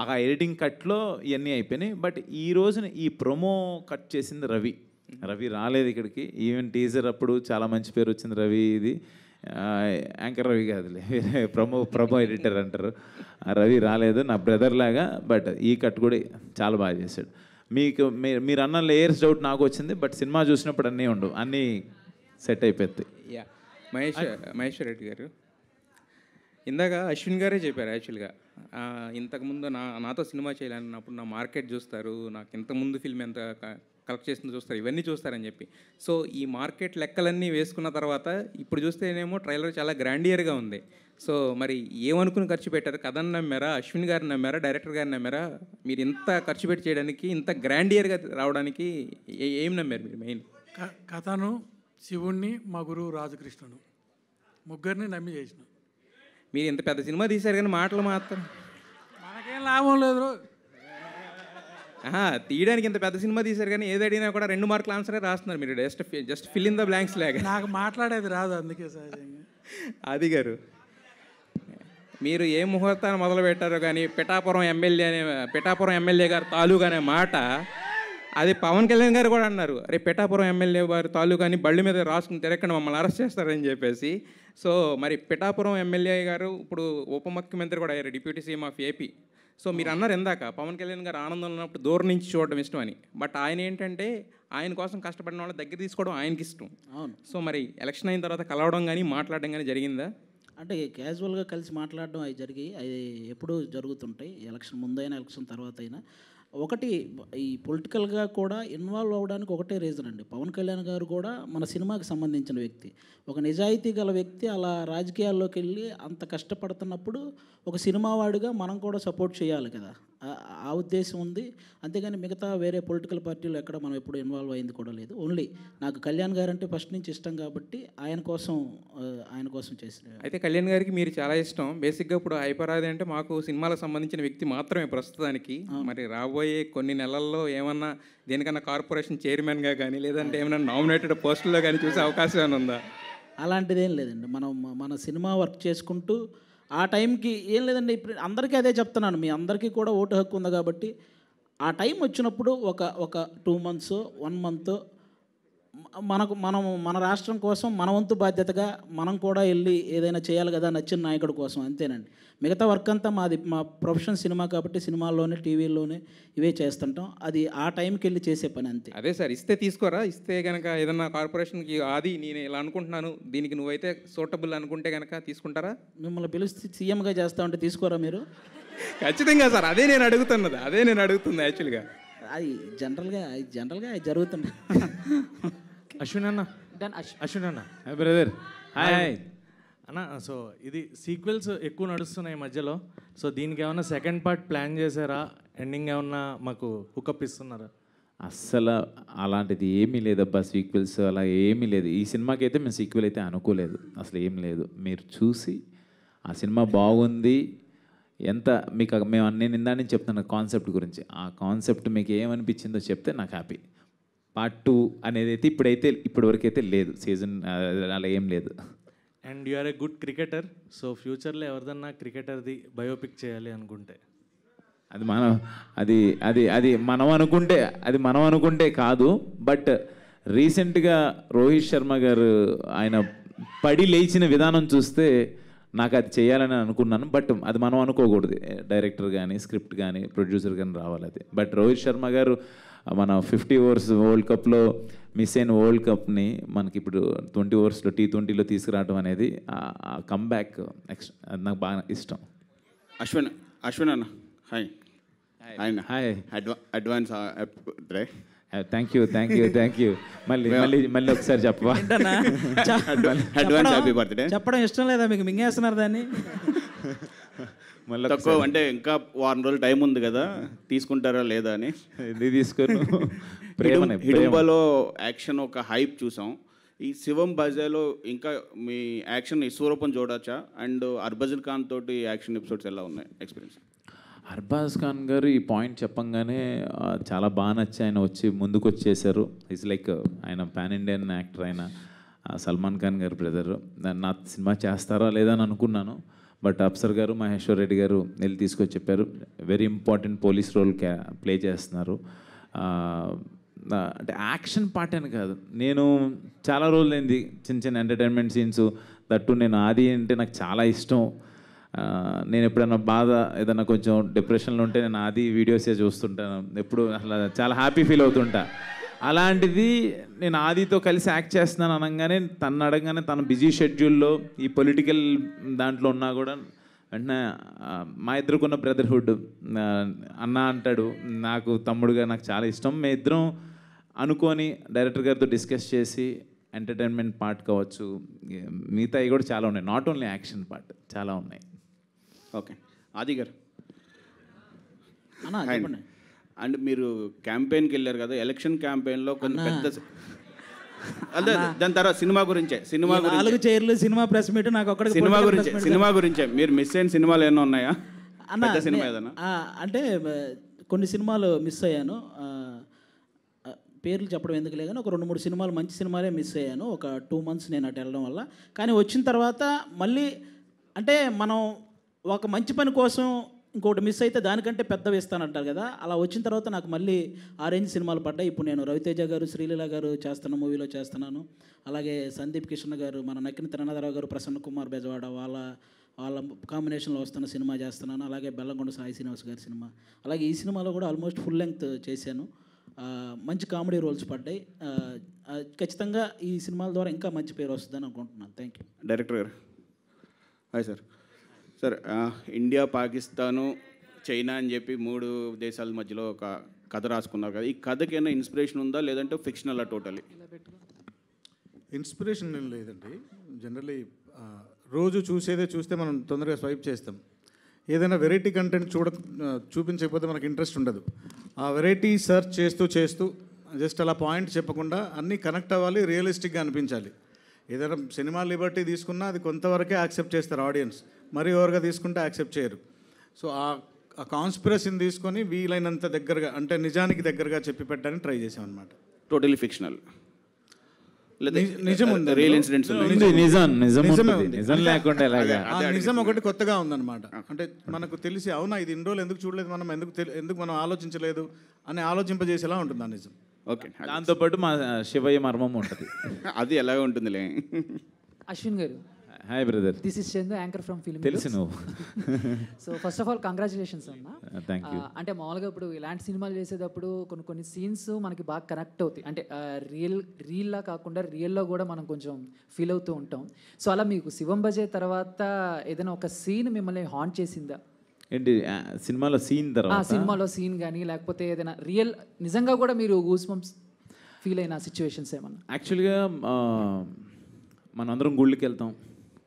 ఆ ఎడిటింగ్ కట్లో ఇవన్నీ అయిపోయినాయి. బట్ ఈ రోజున ఈ ప్రొమో కట్ చేసింది రవి రాలేదు ఇక్కడికి. ఈవెన్ టీజర్ అప్పుడు చాలా మంచి పేరు వచ్చింది రవి, ఇది యాంకర్ రవి కాదులే, వేరే ప్రమో ఎడిటర్ అంటారు. రవి రాలేదు, నా బ్రదర్ లాగా. బట్ ఈ కట్ కూడా చాలా బాగా చేశాడు. మీరు అన్న లేయర్స్ డౌట్ నాకు వచ్చింది, బట్ సినిమా చూసినప్పుడు అన్నీ ఉండవు, అన్నీ సెట్ అయిపోతాయి. యా, మహేశ్వర్ రెడ్డి గారు ఇందాక అశ్విన్ గారే చెప్పారు యాక్చువల్గా, ఇంతకుముందు నాతో సినిమా చేయాలన్నప్పుడు నా మార్కెట్ చూస్తారు, నాకు ఇంతకుముందు ఫిల్మ్ ఎంత కలెక్ట్ చేస్తుందో చూస్తారు, ఇవన్నీ చూస్తారని చెప్పి. సో ఈ మార్కెట్ లెక్కలన్నీ వేసుకున్న తర్వాత ఇప్పుడు చూస్తేనేమో ట్రైలర్ చాలా గ్రాండియర్గా ఉంది. సో మరి ఏమనుకుని ఖర్చు పెట్టారు? కథను నమ్మారా, అశ్విన్ గారిని నమ్మారా, డైరెక్టర్ గారిని నమ్మారా? మీరు ఇంత ఖర్చు పెట్టి చేయడానికి, ఇంత గ్రాండియర్గా రావడానికి ఏం నమ్మారు మీరు మెయిన్? కథను, శివుణ్ణి, మా గురువు రాజకృష్ణుడు, ముగ్గురిని నమ్మి చేసిన. మీరు ఇంత పెద్ద సినిమా తీశారు కానీ మాటలు మాత్రం మనకేం లాభం లేదు. తీయడానికి ఇంత పెద్ద సినిమా తీశారు కానీ ఏది అడిగినా కూడా 2 మార్కుల ఆన్సరే రాస్తున్నారు మీరు. Just fill in the blanks లాగా. నాకు మాట్లాడేది రాదు, అందుకే సహజంగా. ఆది గారు, మీరు ఏ ముహూర్తాన్ని మొదలు పెట్టారో కానీ పిఠాపురం ఎమ్మెల్యే గారు తాలూకా అనే మాట, అది పవన్ కళ్యాణ్ గారు కూడా అన్నారు, అరే పిఠాపురం ఎమ్మెల్యే వారి తాలూకా అని బళ్ళు మీద రాసుకుని తిరగకుండా మమ్మల్ని అరెస్ట్ చేస్తారని చెప్పేసి. సో మరి పిఠాపురం ఎమ్మెల్యే గారు ఇప్పుడు ఉప ముఖ్యమంత్రి కూడా అయ్యారు, deputy CM of AP. So మీరు అన్నారు ఇందాక పవన్ కళ్యాణ్ గారు ఆనందంలో ఉన్నప్పుడు దూరం నుంచి చూడడం ఇష్టం అని. బట్ ఆయన ఏంటంటే ఆయన కోసం కష్టపడిన వాళ్ళ దగ్గర తీసుకోవడం ఆయనకి ఇష్టం. అవును. సో మరి ఎలక్షన్ అయిన తర్వాత కలవడం కానీ మాట్లాడడం కానీ జరిగిందా? అంటే క్యాజువల్గా కలిసి మాట్లాడడం అవి జరిగి, అవి ఎప్పుడూ జరుగుతుంటాయి, ఎలక్షన్ ముందైనా ఎలక్షన్ తర్వాత అయినా. ఒకటి, ఈ పొలిటికల్గా కూడా ఇన్వాల్వ్ అవ్వడానికి ఒకటే రీజన్ అండి. పవన్ కళ్యాణ్ గారు కూడా మన సినిమాకి సంబంధించిన వ్యక్తి, ఒక నిజాయితీ గల వ్యక్తి. అలా రాజకీయాల్లోకి వెళ్ళి అంత కష్టపడుతున్నప్పుడు ఒక సినిమా వాడిగా మనం కూడా సపోర్ట్ చేయాలి కదా, ఆ ఉద్దేశం ఉంది. అంతేగాని మిగతా వేరే పొలిటికల్ పార్టీలు ఎక్కడ మనం ఎప్పుడు ఇన్వాల్వ్ అయింది కూడా లేదు. ఓన్లీ నాకు కళ్యాణ్ గారు అంటే ఫస్ట్ నుంచి ఇష్టం కాబట్టి ఆయన కోసం చేసిన. అయితే కళ్యాణ్ గారికి మీరు చాలా ఇష్టం. బేసిక్గా ఇప్పుడు హైపరాది అంటే మాకు సినిమాలకు సంబంధించిన వ్యక్తి మాత్రమే ప్రస్తుతానికి. మరి రాబోయే కొన్ని నెలల్లో ఏమన్నా దేనికన్నా కార్పొరేషన్ చైర్మన్గా కానీ లేదంటే ఏమైనా నామినేటెడ్ పోస్టుల్లో కానీ చూసే అవకాశం ఏమైనా ఉందా? అలాంటిదేం లేదండి. మన సినిమా వర్క్ చేసుకుంటూ ఆ టైంకి ఏం లేదండి. ఇప్పుడు అందరికీ అదే చెప్తున్నాను, మీ అందరికీ కూడా ఓటు హక్కు ఉంది కాబట్టి ఆ టైం వచ్చినప్పుడు ఒక 2 months 1 month మన రాష్ట్రం కోసం మన వంతు బాధ్యతగా మనం కూడా వెళ్ళి ఏదైనా చేయాలి కదా నచ్చిన నాయకుడి కోసం, అంతేనండి. మిగతా వర్క్ అంతా మా ప్రొఫెషన్ సినిమా కాబట్టి సినిమాల్లోనే టీవీల్లోనే ఇవే చేస్తుంటాం. అది ఆ టైంకి వెళ్ళి చేసే పని అంతే. అదే సార్, ఇస్తే తీసుకోరా? ఇస్తే కనుక ఏదన్నా కార్పొరేషన్కి అది నేను ఇలా అనుకుంటున్నాను, దీనికి నువ్వైతే సూటబుల్ అనుకుంటే కనుక తీసుకుంటారా? మిమ్మల్ని పిలిచి సీఎంగా చేస్తా ఉంటే తీసుకోరా మీరు? ఖచ్చితంగా సార్, అదే నేను అడుగుతుంది యాక్చువల్గా. అది జనరల్గా అది జరుగుతుంది. అశ్విన్ అన్న అశ్విన్ అన్న బ్రదర్ హాయ్ అన్న. సో ఇది సీక్వెల్స్ ఎక్కువ నడుస్తున్నాయి మధ్యలో. సో దీనికి ఏమన్నా సెకండ్ పార్ట్ ప్లాన్ చేశారా? ఎండింగ్ ఏమన్నా మాకు హుకప్ ఇస్తున్నారా? అస్సలు అలాంటిది ఏమీ లేదబ్బా, సీక్వెల్స్ అలా ఏమీ లేదు. ఈ సినిమాకి అయితే మేము సీక్వెల్ అయితే అనుకోలేదు, అసలు ఏం లేదు. మీరు చూసి ఆ సినిమా బాగుంది ఎంత మీకు నేను ఇందా నుంచి చెప్తాను కాన్సెప్ట్ గురించి. ఆ కాన్సెప్ట్ మీకు ఏమనిపించిందో చెప్తే నాకు హ్యాపీ. పార్ట్ 2 అనేది అయితే ఇప్పటివరకు అయితే లేదు, సీజన్ అలా ఏం లేదు. And you are a good cricketer. So ఫ్యూచర్లో ఎవరిదన్నా క్రికెటర్ది బయోపిక్ చేయాలి అనుకుంటే అది మనం అనుకుంటే కాదు. బట్ రీసెంట్గా రోహిత్ శర్మ గారు ఆయన పడి లేచిన విధానం చూస్తే నాకు అది చేయాలని అనుకున్నాను. బట్ అది మనం అనుకోకూడదు. డైరెక్టర్ కానీ స్క్రిప్ట్ కానీ ప్రొడ్యూసర్ కానీ రావాలి అది. బట్ రోహిత్ శర్మ గారు మన 50 ఓవర్స్ వరల్డ్ కప్లో మిస్ అయిన వరల్డ్ కప్ని మనకి ఇప్పుడు 20 ఓవర్స్లో T20లో తీసుకురావడం అనేది కమ్బ్యాక్ అది నాకు బాగా ఇష్టం. అశ్విన్ అన్న hi hi advance thank you మళ్ళీ ఒకసారి చెప్పవా? Advance happy birthday. చెప్పడం ఇష్టం లేదా మీకు? మింగేస్తున్నారు దాన్ని. మళ్ళీ తక్కువ అంటే ఇంకా వారం రోజులు టైం ఉంది కదా, తీసుకుంటారా లేదా అని. ఇది తీసుకోరు. హిడింబాలో యాక్షన్ ఒక హైప్ చూసాం. ఈ శివం బజాలో ఇంకా మీ యాక్షన్ విశ్వరూపం చూడొచ్చా? అండ్ హర్భజన్ ఖాన్ తోటి యాక్షన్ ఎపిసోడ్స్ ఎలా ఉన్నాయి ఎక్స్పీరియన్స్? హర్బాజ్ ఖాన్ గారు ఈ పాయింట్ చెప్పంగానే చాలా బాగా నచ్చి ఆయన వచ్చి ముందుకు వచ్చేసారు. ఇట్స్ లైక్ ఆయన పాన్ ఇండియన్ యాక్టర్, ఆయన సల్మాన్ ఖాన్ గారు బ్రదరు. నా సినిమా చేస్తారా లేదా అని అనుకున్నాను. బట్ అప్సర్ గారు మహేశ్వర్ రెడ్డి గారు వెళ్ళి తీసుకొచ్చి చెప్పారు very important police role play చేస్తున్నారు. అంటే యాక్షన్ పార్ట్ అని కాదు, నేను చాలా రోజులైంది చిన్న ఎంటర్టైన్మెంట్ సీన్స్ దట్టు. నేను ఆది అంటే నాకు చాలా ఇష్టం. నేను ఎప్పుడైనా బాధ ఏదైనా కొంచెం డిప్రెషన్లో ఉంటే నేను ఆది వీడియోసే చూస్తుంటాను ఎప్పుడు. అసలు చాలా హ్యాపీ ఫీల్ అవుతుంటా. అలాంటిది నేను ఆదితో కలిసి యాక్ట్ చేస్తున్నాను అనగానే అడగగానే తన బిజీ షెడ్యూల్లో ఈ పొలిటికల్ దాంట్లో ఉన్నా కూడా వెంటనే మా ఇద్దరుకున్న బ్రదర్హుడ్ అన్న అంటాడు. నాకు తమ్ముడుగా నాకు చాలా ఇష్టం. మేము ఇద్దరం అనుకొని డైరెక్టర్ గారితో డిస్కస్ చేసి ఎంటర్టైన్మెంట్ పార్ట్ కావచ్చు, మిగతాయి కూడా చాలా ఉన్నాయి, నాట్ ఓన్లీ యాక్షన్ పార్ట్ చాలా ఉన్నాయి. ఓకే ఆది గారు చెప్పండి. అండ్ మీరు క్యాంపెయిన్కి వెళ్ళారు కదా, ఎలక్షన్ క్యాంపెయిన్లో కొంత పెద్ద అదే దాని తర్వాత సినిమా గురించే 4 చైర్లు సినిమా ప్రెస్ మీట్ నాకు ఒక్కడికి సినిమా గురించే మీరు మిస్ అయిన సినిమాలు ఏమైనా ఉన్నాయా? పెద్ద సినిమా ఏదైనా? అంటే కొన్ని సినిమాలు మిస్ అయ్యాను, పేర్లు చెప్పడం ఎందుకు లేదు కానీ ఒక 2-3 సినిమాలు మంచి సినిమాలే మిస్ అయ్యాను. ఒక 2 months నేను అటు వెళ్ళడం వల్ల. కానీ వచ్చిన తర్వాత మళ్ళీ అంటే మనం ఒక మంచి పని కోసం ఇంకోటి మిస్ అయితే దానికంటే పెద్దవి ఇస్తానంటారు కదా, అలా వచ్చిన తర్వాత నాకు మళ్ళీ ఆరెంజ్ సినిమాలు పడ్డాయి. ఇప్పుడు నేను రవితేజ గారు శ్రీలీల గారు చేస్తున్న మూవీలో చేస్తున్నాను. అలాగే సందీప్ కిషన్ గారు, మన నక్కిన తిరణాధరావు గారు, ప్రసన్న కుమార్ బెజవాడ వాళ్ళ కాంబినేషన్లో వస్తున్న సినిమా చేస్తున్నాను. అలాగే బెల్లంకొండ సాయి శ్రీనివాస్ గారి సినిమా. అలాగే ఈ సినిమాలో కూడా ఆల్మోస్ట్ ఫుల్ లెంగ్త్ చేశాను. మంచి కామెడీ రోల్స్ పడ్డాయి. ఖచ్చితంగా ఈ సినిమాల ద్వారా ఇంకా మంచి పేరు వస్తుందని అనుకుంటున్నాను. Thank you. డైరెక్టర్ గారు hi sir. Sir India, Pakistan, China అని చెప్పి 3 దేశాల మధ్యలో ఒక కథ రాసుకున్నారు కదా, ఈ కథకి ఏమైనా ఇన్స్పిరేషన్ ఉందా లేదంటే ఫిక్షనల్ టోటలీ? ఇన్స్పిరేషన్ ఏం లేదండి. జనరలీ రోజు చూస్తే మనం తొందరగా స్వైప్ చేస్తాం. ఏదైనా వెరైటీ కంటెంట్ చూపించకపోతే మనకు ఇంట్రెస్ట్ ఉండదు. ఆ వెరైటీ సెర్చ్ చేస్తూ జస్ట్ అలా పాయింట్ చెప్పకుండా అన్నీ కనెక్ట్ అవ్వాలి, రియలిస్టిక్గా అనిపించాలి. ఏదైనా సినిమా లిబర్టీ తీసుకున్నా అది కొంతవరకే యాక్సెప్ట్ చేస్తారు ఆడియన్స్, మరీ ఓవర్గా తీసుకుంటే యాక్సెప్ట్ చేయరు. సో ఆ కాన్స్పిరసీని తీసుకొని వీలైనంత దగ్గరగా అంటే నిజానికి దగ్గరగా చెప్పి పెట్టడానికి ట్రై చేసాం అనమాట. టోటలీ ఫిక్షనల్ నిజం ఉంది, రియల్ ఇన్సిడెంట్స్ నిజం ఒకటి కొత్తగా ఉందన్నమాట. అంటే మనకు తెలిసి అవునా ఇది ఇన్ని రోజులు ఎందుకు చూడలేదు, మనం ఎందుకు మనం ఆలోచించలేదు అని ఆలోచింపజేసేలా ఉంటుంది ఆ నిజం. ఓకే, దాంతోపాటు మా శివయ్య మర్మం ఉంటుంది. అది ఎలాగ ఉంటుందిలే. అశ్విన్ గారు hi brother, this is Chandu, anchor from film. తెలుసు నువ్వు. So first of all congratulations అన్న. Thank you. అంటే మామూలుగా ఇప్పుడు ఇలాంటి సినిమాలు చేసేటప్పుడు కొన్ని సీన్స్ మనకి బాగా కనెక్ట్ అవుతాయి. అంటే రియల్లా కాకుండా రియల్లో కూడా మనం కొంచెం ఫీల్ అవుతూ ఉంటాం. సో అలా మీకు శివం బజే తర్వాత ఏదైనా ఒక సీన్ మిమ్మల్ని హాంట్ చేసిందా? ఏంటి సినిమాలో సీన్ తర్వాత సినిమాలో సీన్ కానీ లేకపోతే ఏదైనా రియల్ నిజంగా కూడా మీరు గూస్ బంప్స్ ఫీల్ అయిన సిచ్యువేషన్స్ ఏమన్నా? యాక్చువల్గా మనందరం గుళ్ళకి వెళ్తాం.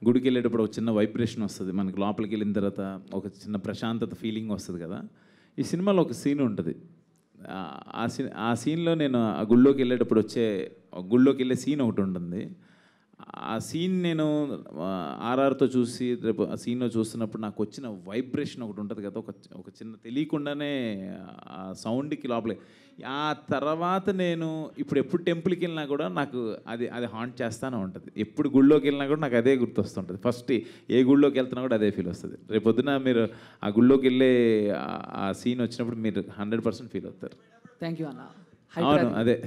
గుడికి వెళ్ళేటప్పుడు ఒక చిన్న వైబ్రేషన్ వస్తుంది మనకి. లోపలికి వెళ్ళిన తర్వాత ఒక చిన్న ప్రశాంతత ఫీలింగ్ వస్తుంది కదా. ఈ సినిమాలో ఒక సీన్ ఉంటుంది. ఆ సీన్లో నేను ఆ గుళ్ళోకి వెళ్ళేటప్పుడు గుళ్ళోకి వెళ్ళే సీన్ ఒకటి ఉంటుంది. ఆ సీన్ నేను ఆర్ఆర్తో చూసి రేపు ఆ సీన్లో చూస్తున్నప్పుడు నాకు వచ్చిన వైబ్రేషన్ ఒకటి ఉంటుంది కదా, ఒక చిన్న తెలియకుండానే ఆ సౌండ్కి లోపలే. ఆ తర్వాత నేను ఎప్పుడు టెంపుల్కి వెళ్ళినా కూడా నాకు అది హాంట్ చేస్తూనే ఉంటుంది. ఎప్పుడు గుళ్ళోకి వెళ్ళినా కూడా నాకు అదే గుర్తొస్తుంటుంది. ఫస్ట్ ఏ గుళ్ళోకి వెళ్తున్నా కూడా అదే ఫీల్ వస్తుంది. రేపు పొద్దున మీరు ఆ గుళ్ళోకి వెళ్ళే ఆ సీన్ వచ్చినప్పుడు మీరు 100% ఫీల్ అవుతారు. థ్యాంక్ యూ అన్న. అవును, అదే.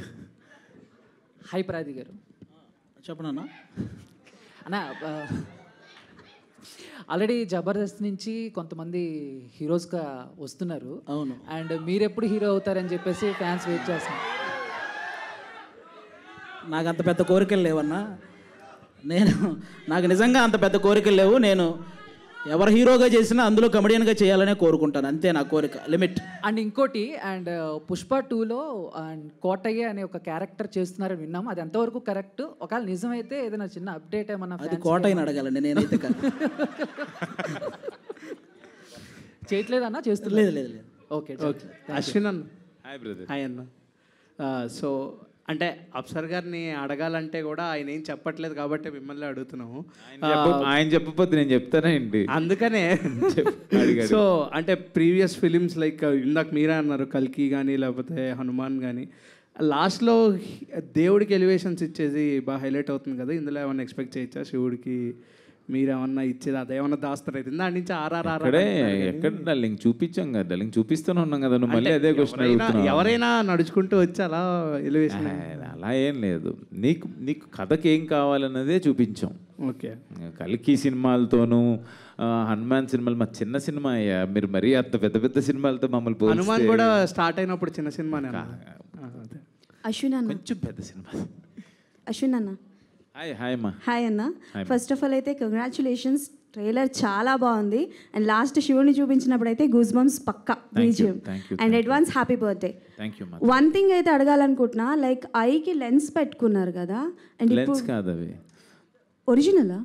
హై ప్రాది గారు చెప్పనన్నా అన్న, ఆల్రెడీ జబర్దస్త్ నుంచి కొంతమంది హీరోస్గా వస్తున్నారు. అవును. అండ్ మీరు ఎప్పుడు హీరో అవుతారని చెప్పేసి ఫ్యాన్స్ వెయిట్ చేస్తున్నారు. నాకు అంత పెద్ద కోరికలు లేవన్నా. నాకు నిజంగా అంత పెద్ద కోరికలు లేవు. నేను ఎవరు హీరోగా చేసినా అందులో కమెడియన్గా చేయాలనే కోరుకుంటాను, అంతే నా కోరిక, లిమిట్. అండ్ ఇంకోటి, అండ్ పుష్ప 2లో అండ్ కోటయ్య అనే ఒక క్యారెక్టర్ చేస్తున్నారని విన్నాము. అది ఎంతవరకు కరెక్ట్? ఒకవేళ నిజమైతే ఏదైనా చిన్న అప్డేట్ ఏమన్నా? అది కోటయ్యని అడగాలండి, నేనైతే కాదు. చేయట్లేదన్నా? చేస్తులేదు. లేదు లేదు లేదు. Okay okay. అశ్విన్ అన్న. Hi brother. హాయ్ అన్న. సో అంటే అప్సర్ గారిని అడగాలంటే కూడా ఆయన ఏం చెప్పట్లేదు కాబట్టి మిమ్మల్ని అడుగుతున్నాము. ఆయన చెప్పకపోతే నేను చెప్తానా ఏంటి? అందుకనే సో అంటే ప్రీవియస్ ఫిలిమ్స్ లైక్ ఇందాక మీరే అన్నారు కల్కి కానీ లేకపోతే హనుమాన్ కానీ, లాస్ట్లో దేవుడికి ఎలివేషన్స్ ఇచ్చేది బాగా హైలైట్ అవుతుంది కదా. ఇందులో ఏమన్నా ఎక్స్పెక్ట్ చేయొచ్చా? శివుడికి మీరేమన్నా ఇచ్చేది అదేమన్నా దాస్తారైతే దాని నుంచి ఎక్కడ డల్లింగ్ చూపించాం కదా, డల్లింగ్ చూపిస్తూనే ఉన్నాం కదా. నువ్వు మళ్ళీ అదే క్వశ్చన్. ఎవరైనా నడుచుకుంటూ వచ్చి అలా ఎలివేషన్? అలా ఏం లేదు. నీకు కథకి ఏం కావాలన్నదే చూపించాం. ఓకే. కల్కి సినిమాలతోనూ హనుమాన్ సినిమాలు మా చిన్న సినిమా అయ్యా. మీరు మరీ అంత పెద్ద పెద్ద సినిమాలతో మమ్మల్ని హనుమాన్ కూడా స్టార్ట్ అయినప్పుడు చిన్న సినిమానే. అశ్విన్ అన్న, కొంచెం పెద్ద సినిమా. అశ్విన్ అన్న. హాయ్ అమ్మా. హాయ్ అన్న. ఫస్ట్ ఆఫ్ ఆల్ అయితే కంగ్రాచులేషన్స్, ట్రైలర్ చాలా బాగుంది. అండ్ లాస్ట్ శివుని చూపించినప్పుడు అయితే గూస్ బంప్స్ పక్కా BGM. And advance happy birthday. One thing అయితే అడగాలనుకుంటున్నా, లైక్ ఐకి లెన్స్ పెట్టుకున్నారు కదా, అండ్ లెన్స్ కాదు అవి ఒరిజినలా?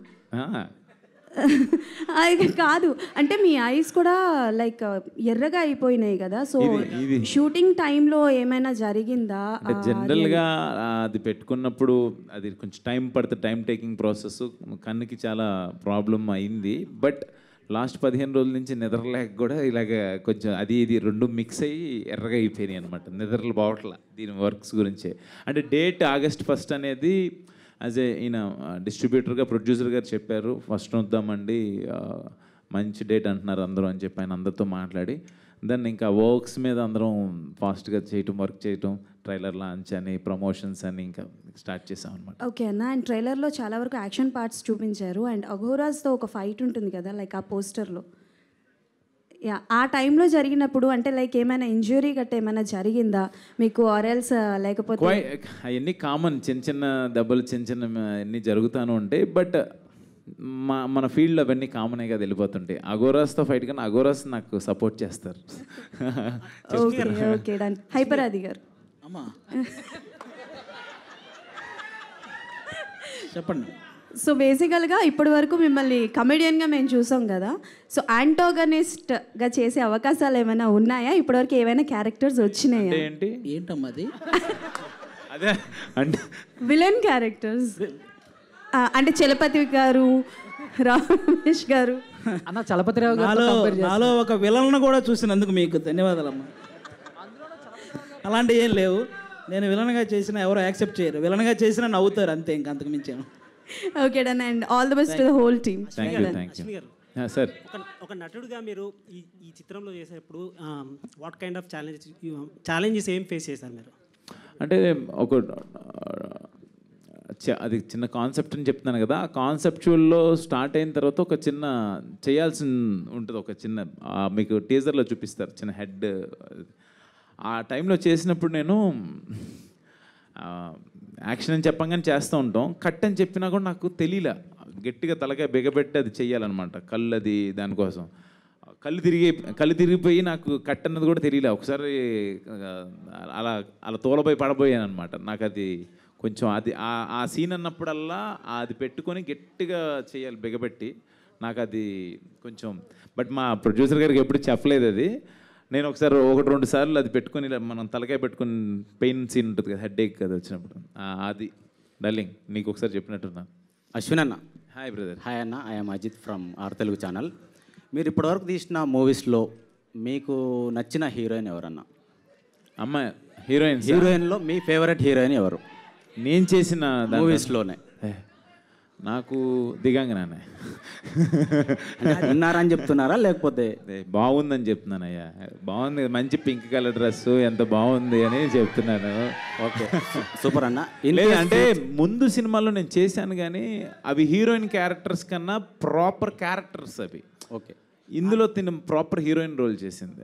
అది కాదు అంటే మీ ఐస్ కూడా లైక్ ఎర్రగా అయిపోయినాయి కదా, సో షూటింగ్ టైంలో ఏమైనా జరిగిందా? జనరల్గా అది పెట్టుకున్నప్పుడు అది కొంచెం టైం పడుతుంది, టైం టేకింగ్ ప్రాసెస్. కన్నుకి చాలా ప్రాబ్లం అయింది. బట్ లాస్ట్ 15 రోజుల నుంచి నిద్రలేక కూడా ఇలాగ కొంచెం ఇది రెండు మిక్స్ అయ్యి ఎర్రగా అయిపోయినాయి అనమాట. నిద్రలు పోవట్లా దీని వర్క్స్ గురించే. అంటే డేట్ August 1 అనేది యాజ్ ఈయన డిస్ట్రిబ్యూటర్గా ప్రొడ్యూసర్ గారు చెప్పారు, ఫస్ట్ వద్దామండి, మంచి డేట్ అంటున్నారు అందరూ అని చెప్పి ఆయన అందరితో మాట్లాడి దాన్ని ఇంకా వర్క్స్ మీద అందరం ఫాస్ట్గా వర్క్ చేయటం, ట్రైలర్ లాంచ్ అని, ప్రమోషన్స్ అని ఇంకా స్టార్ట్ చేసాం అనమాట. ఓకే అన్న. అండ్ ట్రైలర్లో చాలా వరకు యాక్షన్ పార్ట్స్ చూపించారు. అండ్ అఘోరాస్తో ఒక ఫైట్ ఉంటుంది కదా, లైక్ ఆ పోస్టర్లో. ఆ టైంలో జరిగినప్పుడు అంటే లైక్ ఏమైనా ఇంజురీ గట్ట ఏమైనా జరిగిందా మీకు? ఆర్ఎల్స్ లేకపోతే అవన్నీ కామన్, చిన్న చిన్న దెబ్బలు చిన్న అన్నీ జరుగుతూనే ఉంటాయి. బట్ మన ఫీల్డ్లో అవన్నీ కామనే కదా, వెళ్ళిపోతుంటాయి. అఘోరాస్తో ఫైట్ కానీ అఘోరాస్ నాకు సపోర్ట్ చేస్తారు. Okay done. హైపరాది గారు అమ్మా చెప్పండి. సో బేసికల్గా ఇప్పటి వరకు మిమ్మల్ని కమెడియన్గా మేము చూసాం కదా, సో యాంటోగనిస్ట్గా చేసే అవకాశాలు ఏమైనా ఉన్నాయా? ఇప్పటివరకు ఏమైనా క్యారెక్టర్స్ వచ్చినాయా? ఏంటమ్మా అది? అదే అంటే విలన్ క్యారెక్టర్స్ అంటే చలపతి గారు, రమేష్ గారు. అన్న చలపతిరావు నాలో ఒక విలన్ను కూడా చూసినందుకు మీకు ధన్యవాదాలమ్మా. అలాంటివి ఏం లేవు. నేను విలన్గా చేసినా ఎవరు యాక్సెప్ట్ చేయరు, విలన్గా చేసినా నవ్వుతారు అంతే, ఇంకా అంతకు మించాను. Okay done. And all the best to the whole team. Sir, ఒక నటుడుగా మీరు ఈ చిత్రంలో చేసేటప్పుడు వాట్ కైండ్ ఆఫ్ ఛాలెంజెస్ ఏం ఫేస్ చేశారు మీరు? అంటే అది చిన్న కాన్సెప్ట్ అని చెప్తున్నాను కదా, ఆ కాన్సెప్చువల్లో స్టార్ట్ అయిన తర్వాత ఒక చిన్న చేయాల్సి ఉంటుంది. ఒక చిన్న మీకు టీజర్లో చూపిస్తారు చిన్న హెడ్. ఆ టైంలో చేసినప్పుడు నేను యాక్షన్ అని చెప్పంగానే చేస్తూ ఉంటాం, కట్ అని చెప్పినా కూడా నాకు తెలియలే, గట్టిగా తలకాయ బిగబెట్టి అది చెయ్యాలన్నమాట, కళ్ళు అది దానికోసం కళ్ళు తిరిగిపోయి నాకు కట్ అన్నది కూడా తెలియలే. ఒకసారి అలా అలా తోలపోయి పడబోయాను అనమాట. నాకు అది కొంచెం అది ఆ సీన్ అన్నప్పుడల్లా అది పెట్టుకొని గట్టిగా చేయాలి బిగబెట్టి. నాకు అది కొంచెం బట్ మా ప్రొడ్యూసర్ గారికి ఎప్పుడు చెప్పలేదు అది. నేను ఒకసారి 1-2 సార్లు అది పెట్టుకొని మనం తలకాయ పెట్టుకొని పెయిన్ సీన్ ఉంటుంది కదా, హెడ్ ఏక్ అది వచ్చినప్పుడు అది డల్లింగ్ నీకు ఒకసారి చెప్పినట్టున్నాను. అశ్విన్ అన్న, హాయ్ బ్రదర్. హాయ్ అన్న, I'm Ajith from R Telugu channel. మీరు ఇప్పటివరకు తీసిన మూవీస్లో మీకు నచ్చిన హీరోయిన్ ఎవరన్నా? అమ్మాయి హీరోయిన్లో మీ ఫేవరెట్ హీరోయిన్ ఎవరు నేను చేసిన మూవీస్లోనే? నాకు దిగంగనానే. ఉన్నారని చెప్తున్నారా లేకపోతే? బాగుందని చెప్తున్నానయ్యా. బాగుంది, మంచి పింక్ కలర్ డ్రెస్ ఎంత బాగుంది అని చెప్తున్నాను. ఓకే, సూపర్ అన్న. లేదు అంటే ముందు సినిమాలో నేను చేశాను కానీ అవి హీరోయిన్ క్యారెక్టర్స్ కన్నా ప్రాపర్ క్యారెక్టర్స్ అవి. ఓకే, ఇందులో తిన ప్రాపర్ హీరోయిన్ రోల్ చేసింది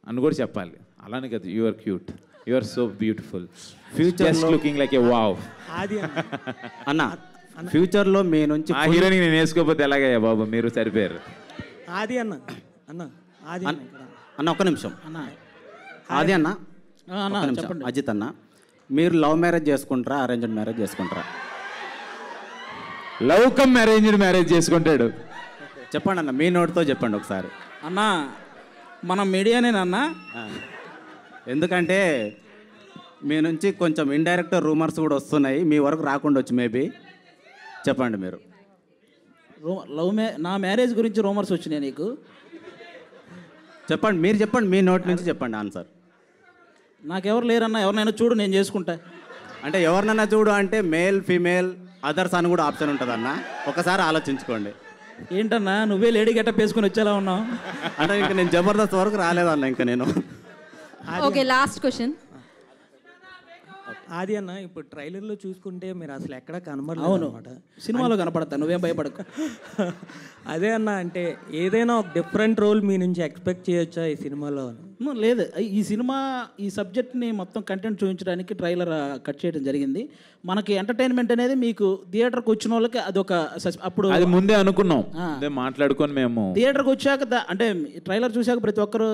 అని కూడా చెప్పాలి. అలానే కదా, you are cute, you are so beautiful, future looking like a wow. అన్న ఫ్యూచర్లో మీ నుంచి ఆ హీరోయిన్ నేను వేసుకోకపోతే ఎలాగయ్యా బాబు, మీరు సరిపోయారు. ఆది అన్న అన్న ఒక్క నిమిషం. ఆది అన్న ఒక్క నిమిషం. అజిత్ అన్న, మీరు లవ్ మ్యారేజ్ చేసుకుంటారా అరేంజ్డ్ మ్యారేజ్ చేసుకుంటారా? లవ్ కమ్ అరేంజ్డ్ మ్యారేజ్ చేసుకుంటాడు. చెప్పండి అన్న, మీ నోటితో చెప్పండి ఒకసారి. అన్న మనం మీడియానేనన్నా, ఎందుకంటే మీ నుంచి కొంచెం ఇండైరెక్ట్ రూమర్స్ కూడా వస్తున్నాయి, మీ వరకు రాకుండా వచ్చు మేబీ. చెప్పండి మీరు. నా మ్యారేజ్ గురించి రూమర్స్ వచ్చినాయి నీకు? చెప్పండి, మీరు చెప్పండి, మీ నోటి నుంచి చెప్పండి ఆన్సర్. నాకెవరు లేరన్నా, ఎవరినైనా చూడు నేను చేసుకుంటా. అంటే ఎవరినైనా చూడు అంటే మేల్ ఫీమేల్ అదర్స్ అని కూడా ఆప్షన్ ఉంటుంది అన్న, ఒకసారి ఆలోచించుకోండి. ఏంటన్నా నువ్వే లేడీ గెటప్ వేసుకుని వచ్చేలా ఉన్నావు? అంటే ఇంకా నేను జబర్దస్త్ వరకు రాలేదన్న ఇంకా నేను. Okay, last question. ఆది అన్న, ఇప్పుడు ట్రైలర్లో చూసుకుంటే మీరు అసలు ఎక్కడ కనబడలేదు. అవును, సినిమాలో కనపడతా, నువ్వేం భయపడకు. అదే అన్న, అంటే ఏదైనా ఒక డిఫరెంట్ రోల్ మీ నుంచి ఎక్స్పెక్ట్ చేయొచ్చా ఈ సినిమాలో? లేదు, ఈ సినిమా ఈ సబ్జెక్ట్ని మొత్తం కంటెంట్ చూపించడానికి ట్రైలర్ కట్ చేయడం జరిగింది. మనకి ఎంటర్టైన్మెంట్ అనేది మీకు థియేటర్కి వచ్చిన వాళ్ళకి అదొక అప్పుడు అది ముందే అనుకున్నాం, మాట్లాడుకొని మేము థియేటర్కి వచ్చాక అంటే ట్రైలర్ చూశాక ప్రతి ఒక్కరు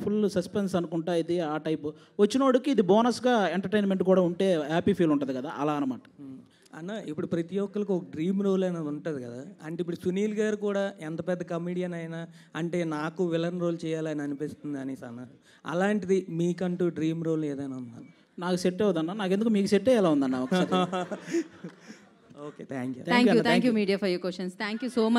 ఫుల్ సస్పెన్స్ అనుకుంటా ఇది ఆ టైప్ వచ్చినోడికి ఇది బోనస్గా ఎంటర్టైన్మెంట్ కూడా ఉంటే హ్యాపీ ఫీల్ ఉంటుంది కదా, అలా అనమాట. అన్న, ఇప్పుడు ప్రతి ఒక్కరికి ఒక డ్రీమ్ రోల్ అనేది ఉంటుంది కదా. అంటే ఇప్పుడు సునీల్ గారు కూడా ఎంత పెద్ద కమెడియన్ అయినా అంటే నాకు విలన్ రోల్ చేయాలని అనిపిస్తుంది అనేసి అన్నారు. అలాంటిది మీకంటూ డ్రీమ్ రోల్ ఏదైనా ఉందా? నాకు సెట్ అవుదన్నా, నాకెందుకు మీకు సెట్ అయ్యేలా ఉందన్న ఒకసారి. Okay, thank you. Thank you media for your questions. Thank you so much.